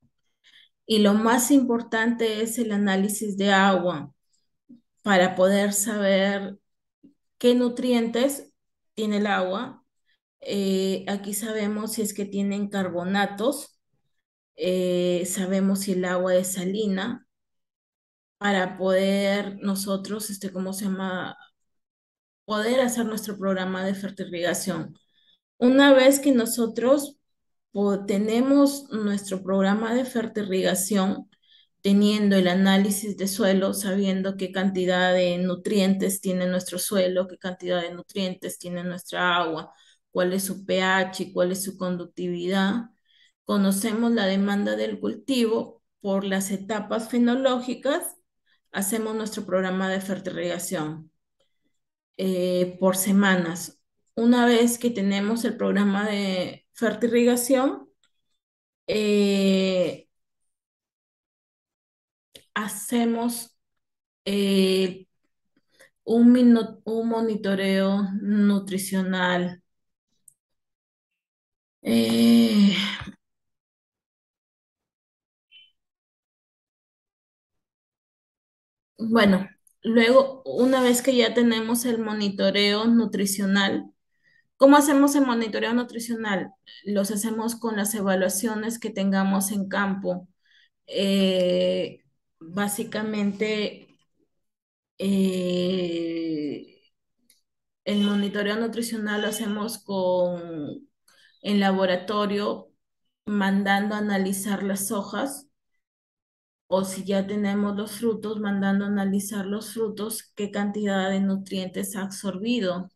Speaker 2: Y lo más importante es el análisis de agua para poder saber qué nutrientes tiene el agua. Aquí sabemos si es que tienen carbonatos, sabemos si el agua es salina, para poder nosotros, ¿cómo se llama? Poder hacer nuestro programa de fertilización. Una vez que nosotros tenemos nuestro programa de fertilización, teniendo el análisis de suelo, sabiendo qué cantidad de nutrientes tiene nuestro suelo, qué cantidad de nutrientes tiene nuestra agua, cuál es su pH y cuál es su conductividad, conocemos la demanda del cultivo por las etapas fenológicas, hacemos nuestro programa de fertilización por semanas. Una vez que tenemos el programa de fertilización, eh, hacemos eh, un monitoreo nutricional. Eh, bueno, luego, una vez que ya tenemos el monitoreo nutricional, ¿cómo hacemos el monitoreo nutricional? Los hacemos con las evaluaciones que tengamos en campo. Básicamente, eh, el monitoreo nutricional lo hacemos en laboratorio, mandando a analizar las hojas, o si ya tenemos los frutos, mandando a analizar los frutos, qué cantidad de nutrientes ha absorbido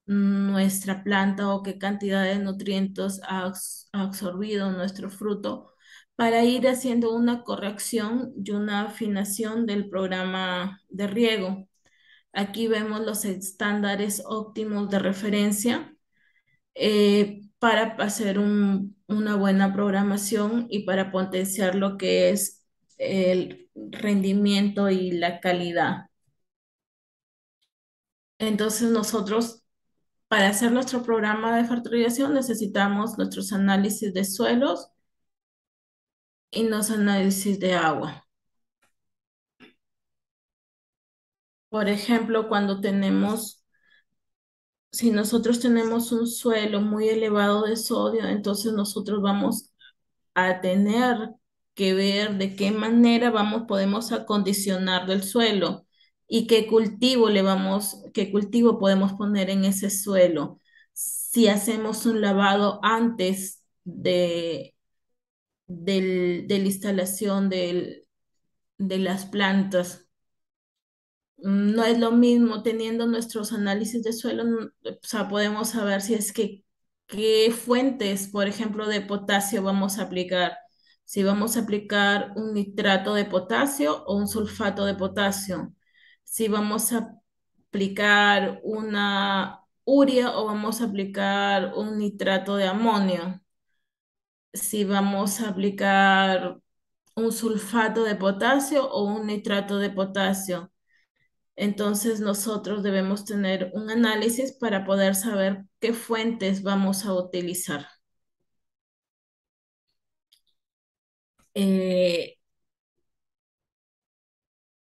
Speaker 2: nuestra planta o qué cantidad de nutrientes ha absorbido nuestro fruto, para ir haciendo una corrección y una afinación del programa de riego. Aquí vemos los estándares óptimos de referencia para hacer una buena programación y para potenciar lo que es el rendimiento y la calidad. Entonces nosotros, para hacer nuestro programa de fertilización, necesitamos nuestros análisis de suelos y los análisis de agua. Por ejemplo, si nosotros tenemos un suelo muy elevado de sodio, entonces nosotros vamos a tener que ver de qué manera podemos acondicionar del suelo y qué cultivo podemos poner en ese suelo. Si hacemos un lavado antes de la instalación de las plantas, No es lo mismo teniendo nuestros análisis de suelo, o sea, podemos saber si es que qué fuentes, por ejemplo, de potasio vamos a aplicar. Si vamos a aplicar un nitrato de potasio o un sulfato de potasio. Si vamos a aplicar una urea o vamos a aplicar un nitrato de amonio. Si vamos a aplicar un sulfato de potasio o un nitrato de potasio. Entonces nosotros debemos tener un análisis para poder saber qué fuentes vamos a utilizar. Eh,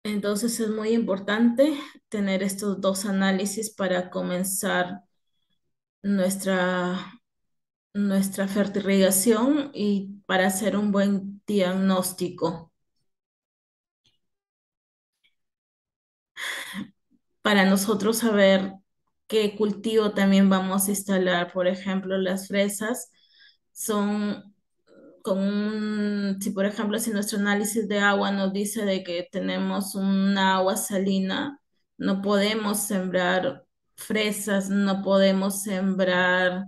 Speaker 2: entonces es muy importante tener estos dos análisis para comenzar nuestra, nuestra fertirrigación y para hacer un buen diagnóstico. Para nosotros saber qué cultivo también vamos a instalar. Por ejemplo, las fresas son si por ejemplo, si nuestro análisis de agua nos dice de que tenemos una agua salina, no podemos sembrar fresas, no podemos sembrar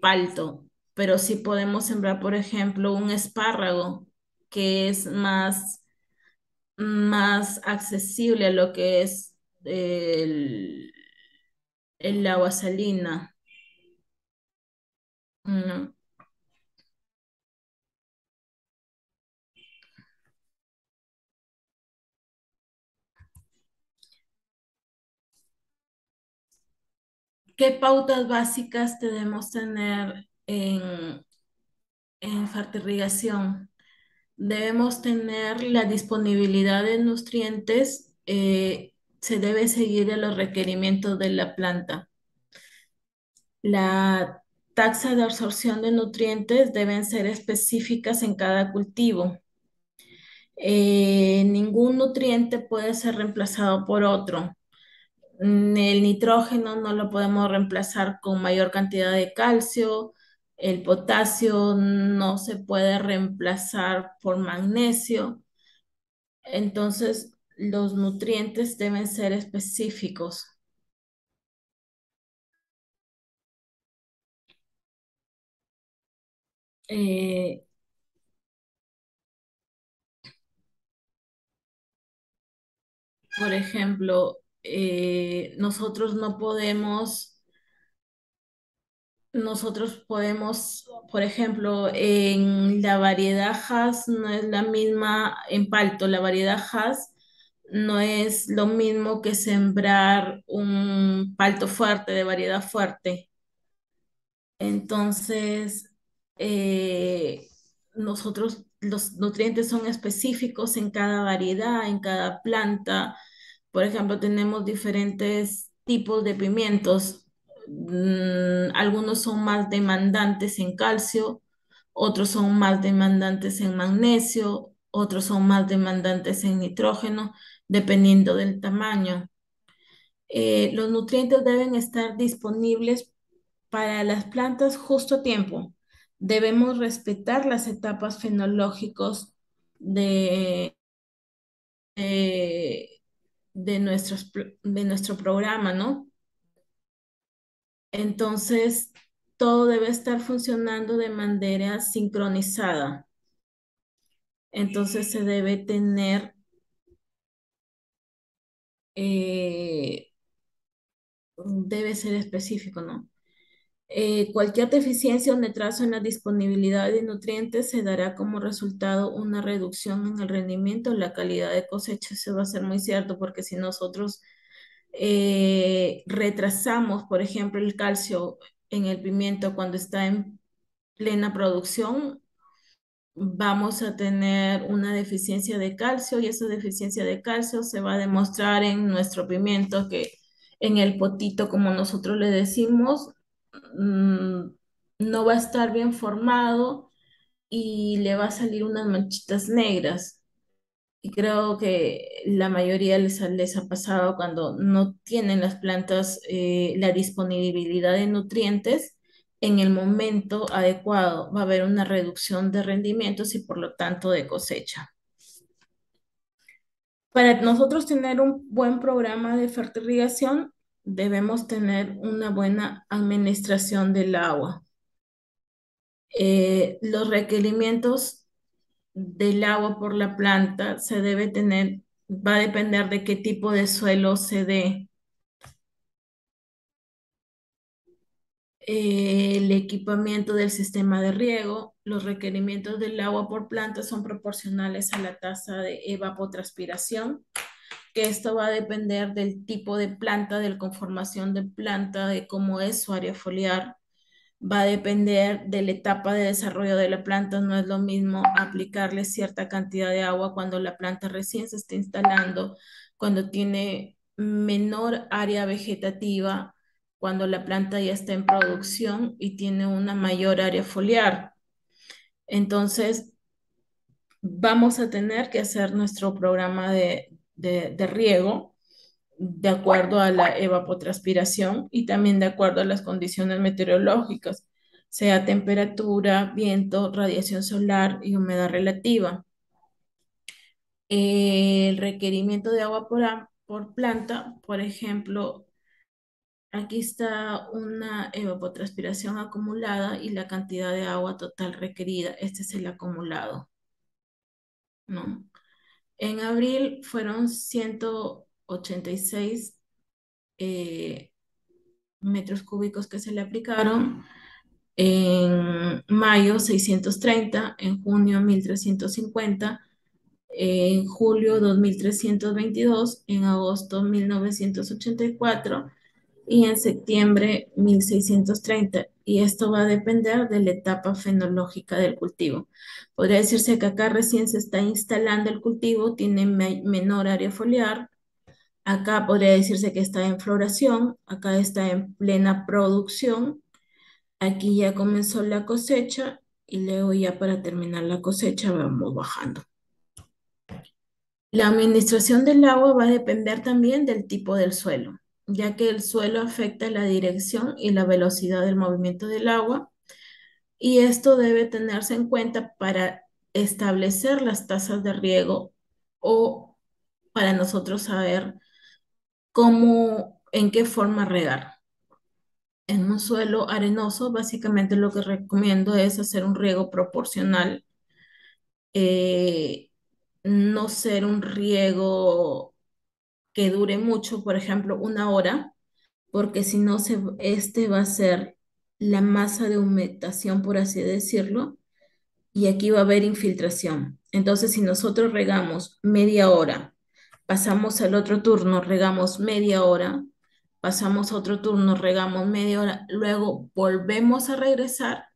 Speaker 2: palto, pero sí podemos sembrar, por ejemplo, un espárrago que es más accesible a lo que es el, el agua salina. Mm. ¿Qué pautas básicas debemos tener en fertirrigación? Debemos tener la disponibilidad de nutrientes, se debe seguir a los requerimientos de la planta. La taxa de absorción de nutrientes deben ser específicas en cada cultivo. Ningún nutriente puede ser reemplazado por otro. El nitrógeno no lo podemos reemplazar con mayor cantidad de calcio. El potasio no se puede reemplazar por magnesio. Entonces, los nutrientes deben ser específicos. Eh, por ejemplo, nosotros podemos, por ejemplo, en la variedad Hass no es la misma, en palto, la variedad Hass no es lo mismo que sembrar un palto fuerte, de variedad fuerte. Entonces, eh, los nutrientes son específicos en cada variedad, en cada planta. Por ejemplo, tenemos diferentes tipos de pimientos. Algunos son más demandantes en calcio, otros son más demandantes en magnesio, otros son más demandantes en nitrógeno, dependiendo del tamaño. Los nutrientes deben estar disponibles para las plantas justo a tiempo. Debemos respetar las etapas fenológicos de, de, de nuestro programa, ¿no? Entonces, todo debe estar funcionando de manera sincronizada. Entonces, se debe tener, eh, debe ser específico, ¿no? Cualquier deficiencia o retraso en la disponibilidad de nutrientes se dará como resultado una reducción en el rendimiento o la calidad de cosecha. Eso va a ser muy cierto porque si nosotros retrasamos, por ejemplo, el calcio en el pimiento cuando está en plena producción, vamos a tener una deficiencia de calcio y esa deficiencia de calcio se va a demostrar en nuestro pimiento que en el potito, como nosotros le decimos, mm, no va a estar bien formado y le va a salir unas manchitas negras. Y creo que la mayoría les ha pasado cuando no tienen las plantas la disponibilidad de nutrientes en el momento adecuado. Va a haber una reducción de rendimientos y por lo tanto de cosecha. Para nosotros tener un buen programa de fertirrigación, debemos tener una buena administración del agua. Los requerimientos del agua por la planta se debe tener, va a depender de qué tipo de suelo se dé. El equipamiento del sistema de riego, los requerimientos del agua por planta son proporcionales a la tasa de evapotranspiración, que esto va a depender del tipo de planta, de la conformación de planta, de cómo es su área foliar. Va a depender de la etapa de desarrollo de la planta. No es lo mismo aplicarle cierta cantidad de agua cuando la planta recién se está instalando, cuando tiene menor área vegetativa, cuando la planta ya está en producción y tiene una mayor área foliar. Entonces, vamos a tener que hacer nuestro programa de riego de acuerdo a la evapotranspiración y también de acuerdo a las condiciones meteorológicas, sea temperatura, viento, radiación solar y humedad relativa. El requerimiento de agua por planta, por ejemplo, aquí está una evapotranspiración acumulada y la cantidad de agua total requerida. Este es el acumulado, ¿no? En abril fueron 186 eh, metros cúbicos que se le aplicaron, en mayo 630, en junio 1350, en julio 2322, en agosto 1984 y en septiembre 1630. Y esto va a depender de la etapa fenológica del cultivo. Podría decirse que acá recién se está instalando el cultivo, tiene menor área foliar. Acá podría decirse que está en floración, acá está en plena producción, aquí ya comenzó la cosecha y luego ya para terminar la cosecha vamos bajando. La administración del agua va a depender también del tipo del suelo, ya que el suelo afecta la dirección y la velocidad del movimiento del agua, y esto debe tenerse en cuenta para establecer las tasas de riego o para nosotros saber cómo, en qué forma regar. En un suelo arenoso, básicamente lo que recomiendo es hacer un riego proporcional, eh, no ser un riego que dure mucho, por ejemplo, una hora, porque si no, este va a ser la masa de humectación, por así decirlo, y aquí va a haber infiltración. Entonces, si nosotros regamos media hora, pasamos al otro turno, regamos media hora, pasamos a otro turno, regamos media hora, luego volvemos a regresar,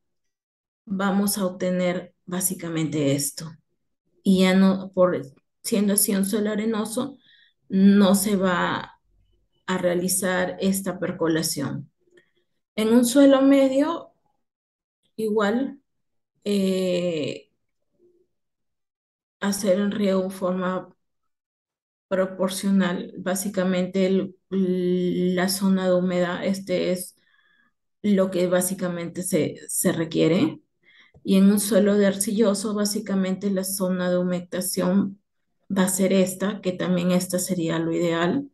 Speaker 2: vamos a obtener básicamente esto. Y ya no, por siendo así un suelo arenoso, no se va a realizar esta percolación. En un suelo medio, igual, eh, hacer el riego en forma proporcional. Básicamente la zona de humedad, este es lo que básicamente se requiere. Y en un suelo de arcilloso, básicamente la zona de humectación va a ser esta, que también esta sería lo ideal,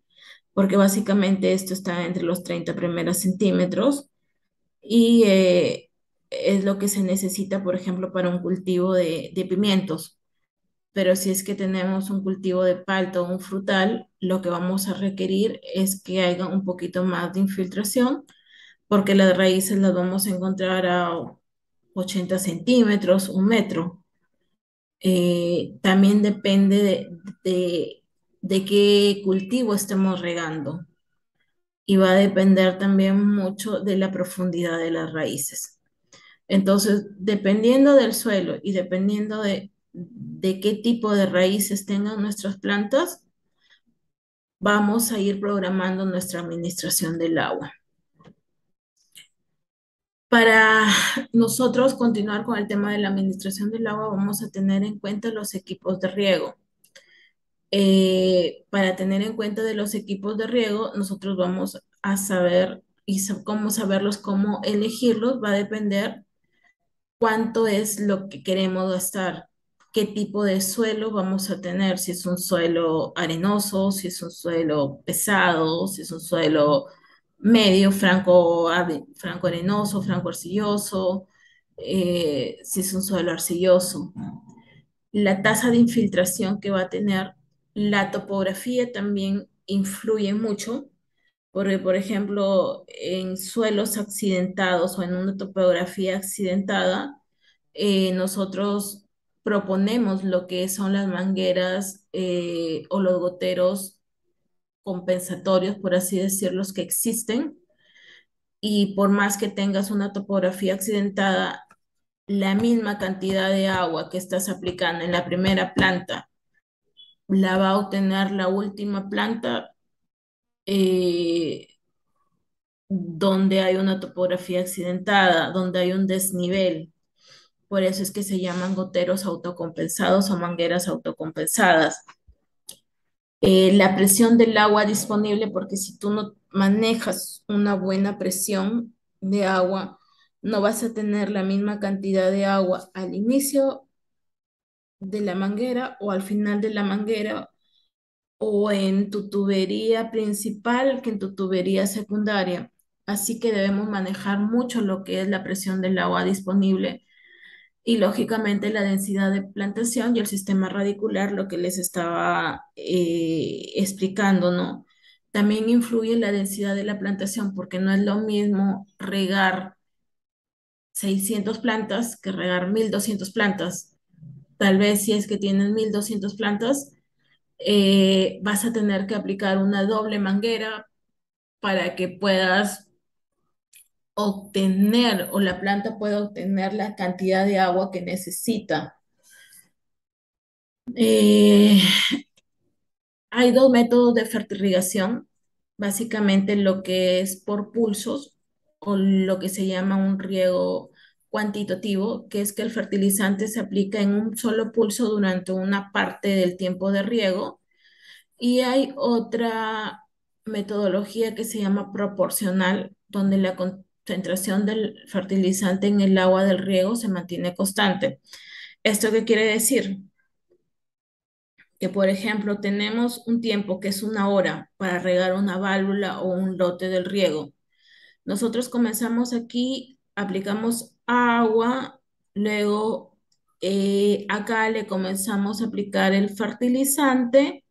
Speaker 2: porque básicamente esto está entre los 30 primeros centímetros y es lo que se necesita, por ejemplo, para un cultivo de pimientos. Pero si es que tenemos un cultivo de palta o un frutal, lo que vamos a requerir es que haya un poquito más de infiltración, porque las raíces las vamos a encontrar a 80 centímetros, un metro. También depende de, de qué cultivo estemos regando, y va a depender también mucho de la profundidad de las raíces. Entonces, dependiendo del suelo y dependiendo de qué tipo de raíces tengan nuestras plantas, vamos a ir programando nuestra administración del agua. Para nosotros continuar con el tema de la administración del agua, vamos a tener en cuenta los equipos de riego. Para tener en cuenta de los equipos de riego, nosotros vamos a saber y cómo saberlos, cómo elegirlos, va a depender cuánto es lo que queremos gastar. qué tipo de suelo vamos a tener, si es un suelo arenoso, si es un suelo pesado, si es un suelo medio, franco arenoso, franco arcilloso, si es un suelo arcilloso. La tasa de infiltración que va a tener, la topografía también influye mucho, porque por ejemplo, en suelos accidentados o en una topografía accidentada, nosotros proponemos lo que son las mangueras o los goteros compensatorios, por así decirlos, que existen. Y por más que tengas una topografía accidentada, la misma cantidad de agua que estás aplicando en la primera planta la va a obtener la última planta eh, donde hay una topografía accidentada, donde hay un desnivel. Por eso es que se llaman goteros autocompensados o mangueras autocompensadas. La presión del agua disponible, porque si tú no manejas una buena presión de agua, no vas a tener la misma cantidad de agua al inicio de la manguera o al final de la manguera o en tu tubería principal que en tu tubería secundaria. Así que debemos manejar mucho lo que es la presión del agua disponible y lógicamente la densidad de plantación y el sistema radicular, lo que les estaba explicando, ¿no? También influye la densidad de la plantación porque no es lo mismo regar 600 plantas que regar 1200 plantas. Tal vez si es que tienes 1200 plantas, vas a tener que aplicar una doble manguera para que puedas obtener o la planta pueda obtener la cantidad de agua que necesita. Eh, Hay dos métodos de fertirrigación, básicamente lo que es por pulsos o lo que se llama un riego cuantitativo, que es que el fertilizante se aplica en un solo pulso durante una parte del tiempo de riego. Y hay otra metodología que se llama proporcional, donde la concentración del fertilizante en el agua del riego se mantiene constante. ¿Esto qué quiere decir? Que, por ejemplo, tenemos un tiempo que es una hora para regar una válvula o un lote del riego. Nosotros comenzamos aquí, aplicamos agua, luego acá le comenzamos a aplicar el fertilizante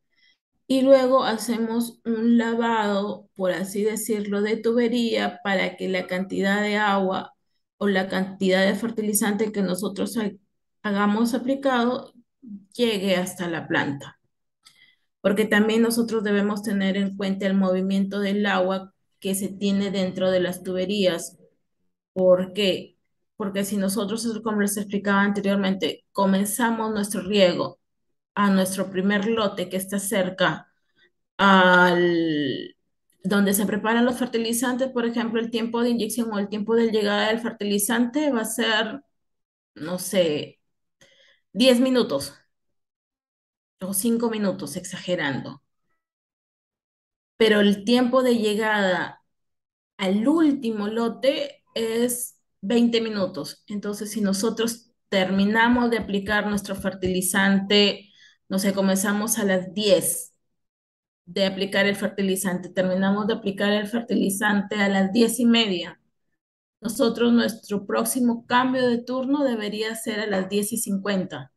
Speaker 2: y luego hacemos un lavado, por así decirlo, de tubería para que la cantidad de agua o la cantidad de fertilizante que nosotros hagamos aplicado llegue hasta la planta. Porque también nosotros debemos tener en cuenta el movimiento del agua que se tiene dentro de las tuberías. ¿Por qué? Porque si nosotros, como les explicaba anteriormente, comenzamos nuestro riego a nuestro primer lote que está cerca al donde se preparan los fertilizantes, por ejemplo, el tiempo de inyección o el tiempo de llegada del fertilizante va a ser, no sé, 10 minutos o 5 minutos, exagerando. Pero el tiempo de llegada al último lote es 20 minutos. Entonces, si nosotros terminamos de aplicar nuestro fertilizante, no sé, comenzamos a las 10 de aplicar el fertilizante, terminamos de aplicar el fertilizante a las 10:30. Nosotros, nuestro próximo cambio de turno debería ser a las 10:50.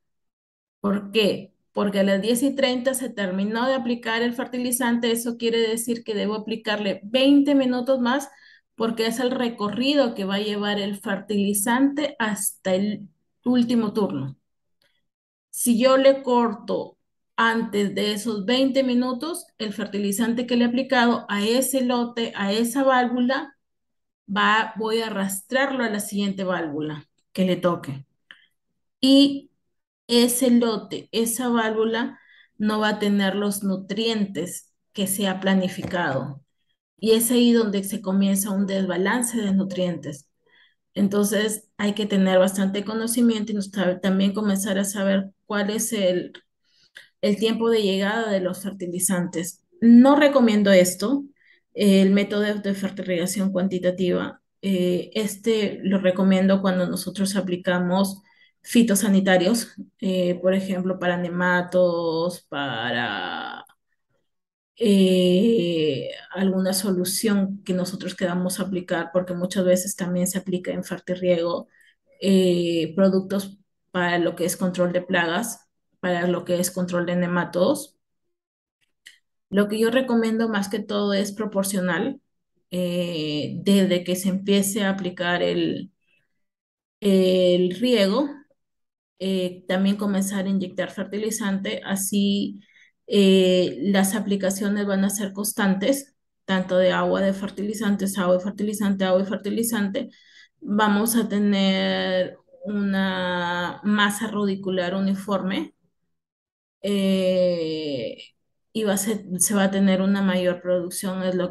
Speaker 2: ¿Por qué? Porque a las 10:30 se terminó de aplicar el fertilizante. Eso quiere decir que debo aplicarle 20 minutos más porque es el recorrido que va a llevar el fertilizante hasta el último turno. Si yo le corto antes de esos 20 minutos, el fertilizante que le he aplicado a ese lote, a esa válvula, voy a arrastrarlo a la siguiente válvula que le toque. Y ese lote, esa válvula, no va a tener los nutrientes que se ha planificado. Y es ahí donde se comienza un desbalance de nutrientes. Entonces hay que tener bastante conocimiento y también comenzar a saber cuál es el tiempo de llegada de los fertilizantes. No recomiendo esto, el método de fertilización cuantitativa. Este lo recomiendo cuando nosotros aplicamos fitosanitarios, por ejemplo, para nematos, para alguna solución que nosotros queramos aplicar, porque muchas veces también se aplica en fertirriego, productos para lo que es control de plagas, para lo que es control de nematodos. Lo que yo recomiendo más que todo es proporcional, desde que se empiece a aplicar el riego, también comenzar a inyectar fertilizante, así las aplicaciones van a ser constantes, tanto de agua de fertilizantes, agua de fertilizante, agua de fertilizante. Vamos a tener una masa radicular uniforme, eh, y se va a tener una mayor producción, es lo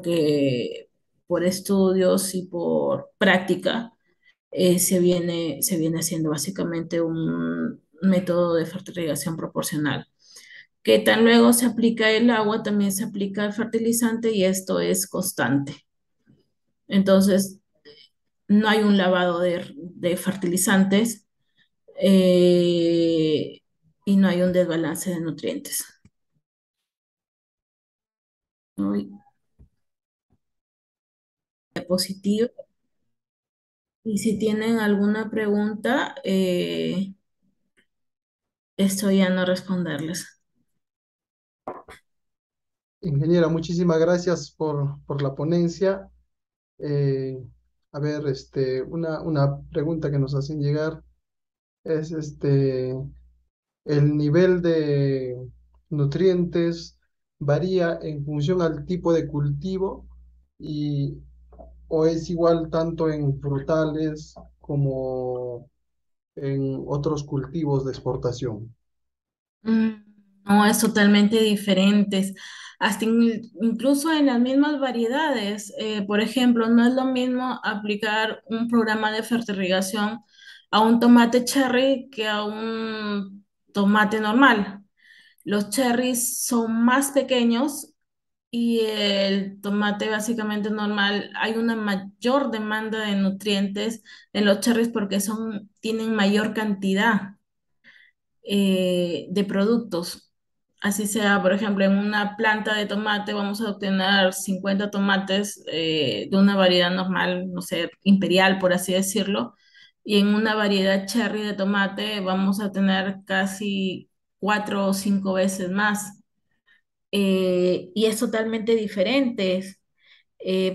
Speaker 2: que por estudios y por práctica se viene haciendo básicamente un método de fertilización proporcional. Que tan luego se aplica el agua, también se aplica el fertilizante y esto es constante. Entonces, no hay un lavado de fertilizantes, eh, y no hay un desbalance de nutrientes. ¿No? Y positivo. Y si tienen alguna pregunta, estoy a no responderles.
Speaker 1: Ingeniera, muchísimas gracias por la ponencia. Eh, a ver, una pregunta que nos hacen llegar es el nivel de nutrientes varía en función al tipo de cultivo y o es igual tanto en frutales como en otros cultivos de exportación.
Speaker 2: Mm, No, es totalmente diferente. Hasta incluso en las mismas variedades. Por ejemplo, no es lo mismo aplicar un programa de fertilización a un tomate cherry que a un tomate normal. Los cherries son más pequeños y el tomate básicamente normal. Hay una mayor demanda de nutrientes en los cherries porque tienen mayor cantidad de productos. Así sea, por ejemplo, en una planta de tomate vamos a obtener 50 tomates de una variedad normal, no sé, imperial, por así decirlo, y en una variedad cherry de tomate vamos a tener casi 4 o 5 veces más. Y es totalmente diferente.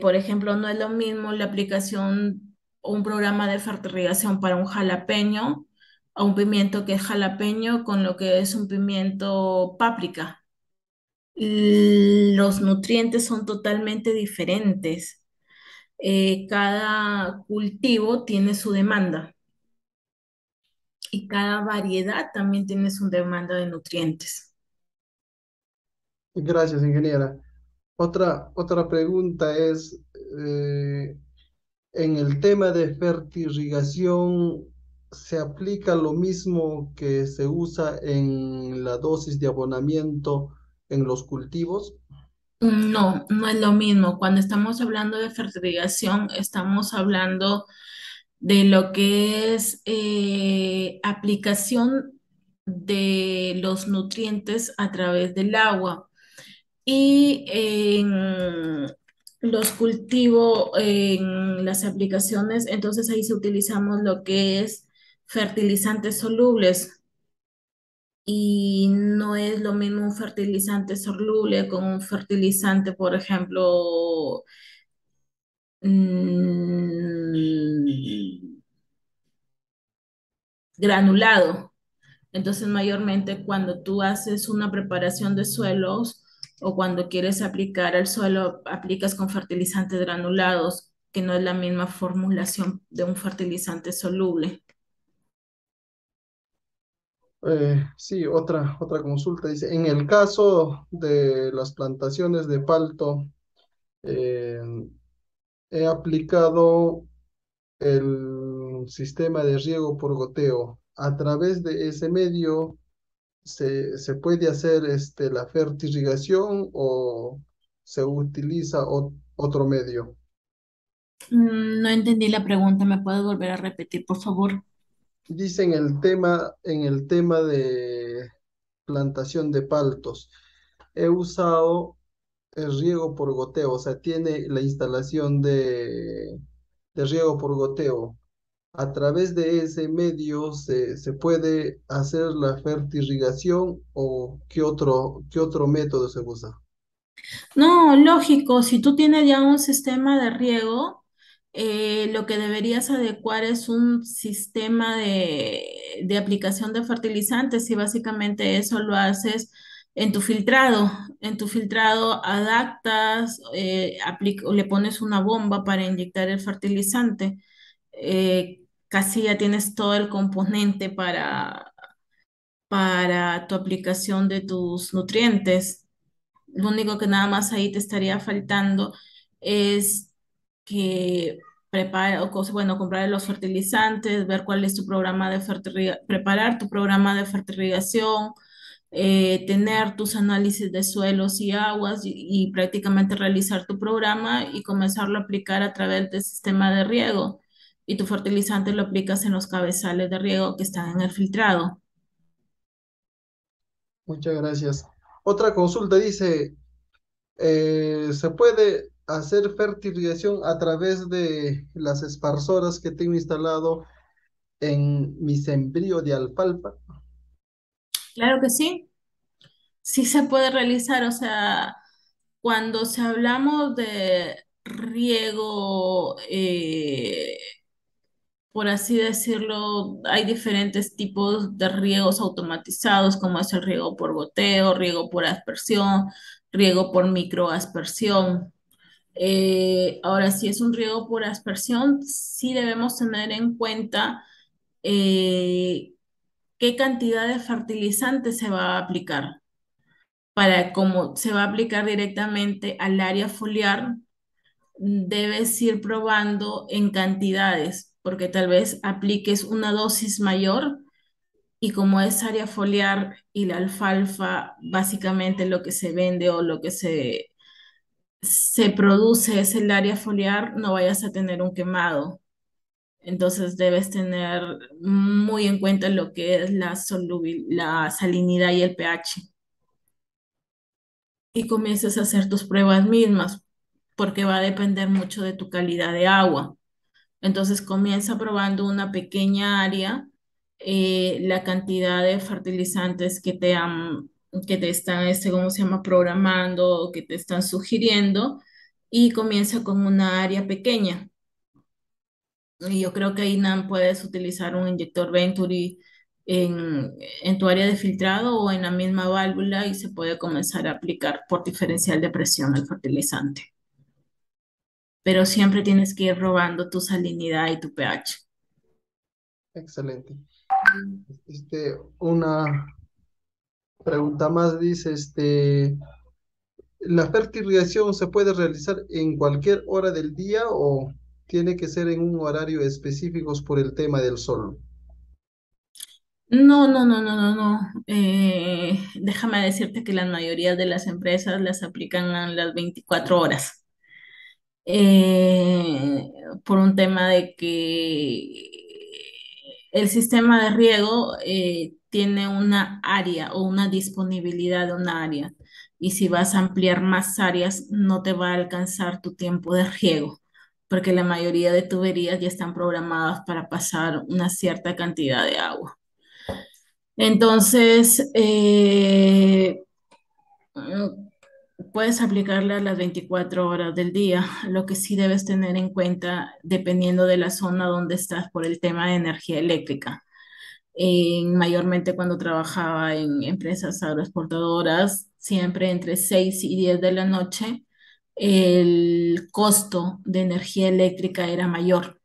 Speaker 2: Por ejemplo, no es lo mismo la aplicación o un programa de fertilización para un jalapeño a un pimiento que es jalapeño con lo que es un pimiento páprica. Los nutrientes son totalmente diferentes. Cada cultivo tiene su demanda y cada variedad también tiene su demanda de nutrientes.
Speaker 1: Gracias, ingeniera. Otra pregunta es, eh, en el tema de fertirrigación, ¿se aplica lo mismo que se usa en la dosis de abonamiento en los cultivos?
Speaker 2: No, no es lo mismo. Cuando estamos hablando de fertilización, estamos hablando de lo que es aplicación de los nutrientes a través del agua. Y en los cultivos, en las aplicaciones, entonces ahí se utilizamos lo que es fertilizantes solubles. Y no es lo mismo un fertilizante soluble con un fertilizante, por ejemplo, mm, granulado. Entonces, mayormente cuando tú haces una preparación de suelos o cuando quieres aplicar al suelo, aplicas con fertilizantes granulados, que no es la misma formulación de un fertilizante soluble.
Speaker 1: Sí, otra consulta dice, en el caso de las plantaciones de palto, eh, he aplicado el sistema de riego por goteo. A través de ese medio se puede hacer la fertirrigación o se utiliza otro medio.
Speaker 2: No entendí la pregunta, ¿me puedes volver a repetir, por favor?
Speaker 1: Dice en el tema de plantación de paltos, he usado el riego por goteo, o sea, tiene la instalación de riego por goteo. A través de ese medio se puede hacer la fertirrigación o qué otro método se usa.
Speaker 2: No, lógico, si tú tienes ya un sistema de riego, lo que deberías adecuar es un sistema de aplicación de fertilizantes y básicamente eso lo haces en tu filtrado. En tu filtrado adaptas, le pones una bomba para inyectar el fertilizante. Casi ya tienes todo el componente para tu aplicación de tus nutrientes. Lo único que nada más ahí te estaría faltando es que bueno, comprar los fertilizantes, ver cuál es tu programa de preparar tu programa de fertilización, tener tus análisis de suelos y aguas y prácticamente realizar tu programa y comenzarlo a aplicar a través del sistema de riego. Y tu fertilizante lo aplicas en los cabezales de riego que están en el filtrado.
Speaker 1: Muchas gracias. Otra consulta dice, ¿se puede hacer fertilización a través de las esparzoras que tengo instalado en mi sembrío de alfalfa?
Speaker 2: Claro que sí, sí se puede realizar, o sea, cuando se hablamos de riego, por así decirlo, hay diferentes tipos de riegos automatizados, como es el riego por goteo, riego por aspersión, riego por microaspersión. Ahora, si es un riego por aspersión, sí debemos tener en cuenta eh, qué cantidad de fertilizante se va a aplicar para cómo se va a aplicar directamente al área foliar, debes ir probando en cantidades, porque tal vez apliques una dosis mayor y como es área foliar y la alfalfa, básicamente lo que se vende o lo que se produce es el área foliar, no vayas a tener un quemado. Entonces debes tener muy en cuenta lo que es la salinidad y el pH y comiences a hacer tus pruebas mismas, porque va a depender mucho de tu calidad de agua. Entonces comienza probando una pequeña área, la cantidad de fertilizantes que te están, ¿cómo se llama?, programando o que te están sugiriendo y comienza con una área pequeña. Y yo creo que ahí puedes utilizar un inyector Venturi en tu área de filtrado o en la misma válvula y se puede comenzar a aplicar por diferencial de presión el fertilizante. Pero siempre tienes que ir robando tu salinidad y tu pH.
Speaker 1: Excelente. Una pregunta más dice, ¿la fertilización se puede realizar en cualquier hora del día o tiene que ser en un horario específico por el tema del sol?
Speaker 2: No, no, no, no, no, no. Déjame decirte que la mayoría de las empresas las aplican a las 24 horas. eh, por un tema de que el sistema de riego tiene una área o una disponibilidad de una área. Y si vas a ampliar más áreas, no te va a alcanzar tu tiempo de riego, porque la mayoría de tuberías ya están programadas para pasar una cierta cantidad de agua. Entonces, puedes aplicarla las 24 horas del día. Lo que sí debes tener en cuenta, dependiendo de la zona donde estás, por el tema de energía eléctrica. Mayormente cuando trabajaba en empresas agroexportadoras, siempre entre 6 y 10 de la noche, el costo de energía eléctrica era mayor.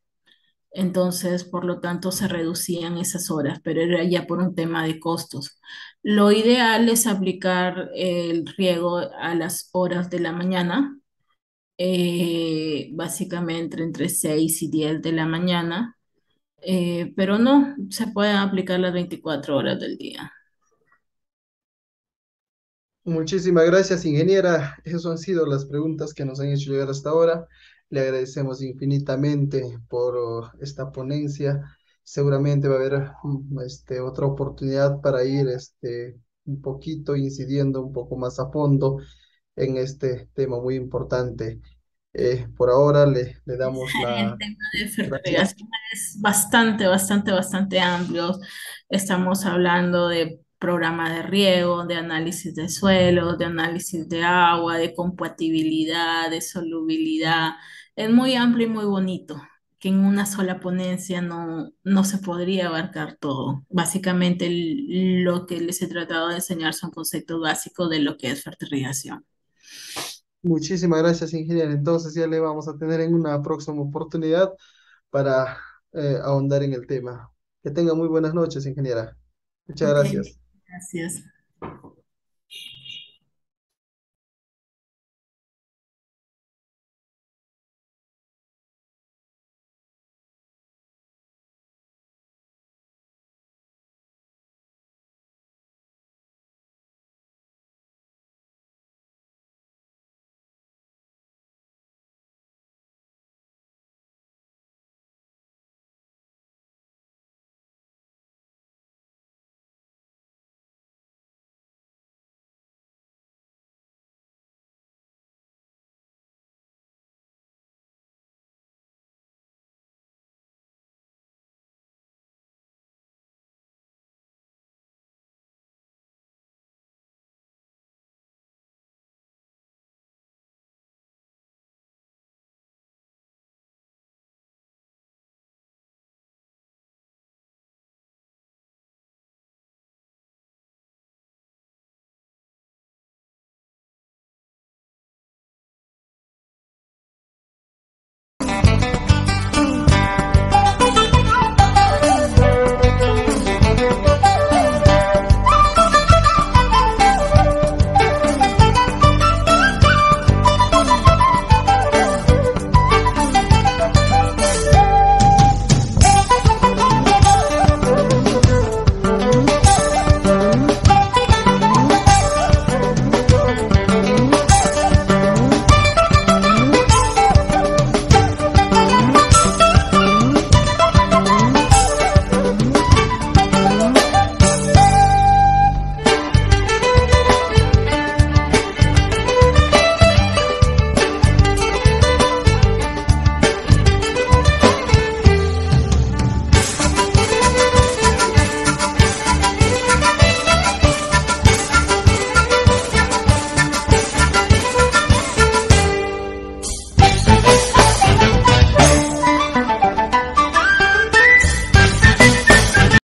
Speaker 2: Entonces, por lo tanto, se reducían esas horas, pero era ya por un tema de costos. Lo ideal es aplicar el riego a las horas de la mañana, básicamente entre 6 y 10 de la mañana, pero no, se pueden aplicar las 24 horas del día.
Speaker 1: Muchísimas gracias, ingeniera. Esas han sido las preguntas que nos han hecho llegar hasta ahora. Le agradecemos infinitamente por esta ponencia. seguramente va a haber otra oportunidad para ir un poquito incidiendo un poco más a fondo en este tema muy importante. Por ahora le damos
Speaker 2: El
Speaker 1: la
Speaker 2: tema de
Speaker 1: gracias.
Speaker 2: fertilización es bastante amplio. Estamos hablando de programa de riego, de análisis de suelo, de análisis de agua, de compatibilidad, de solubilidad. Es muy amplio y muy bonito, que en una sola ponencia no se podría abarcar todo. Básicamente lo que les he tratado de enseñar son conceptos básicos de lo que es fertilización.
Speaker 1: Muchísimas gracias, ingeniero. Entonces ya le vamos a tener en una próxima oportunidad para ahondar en el tema. Que tenga muy buenas noches, ingeniera. Muchas
Speaker 2: Ok,
Speaker 1: gracias.
Speaker 2: gracias.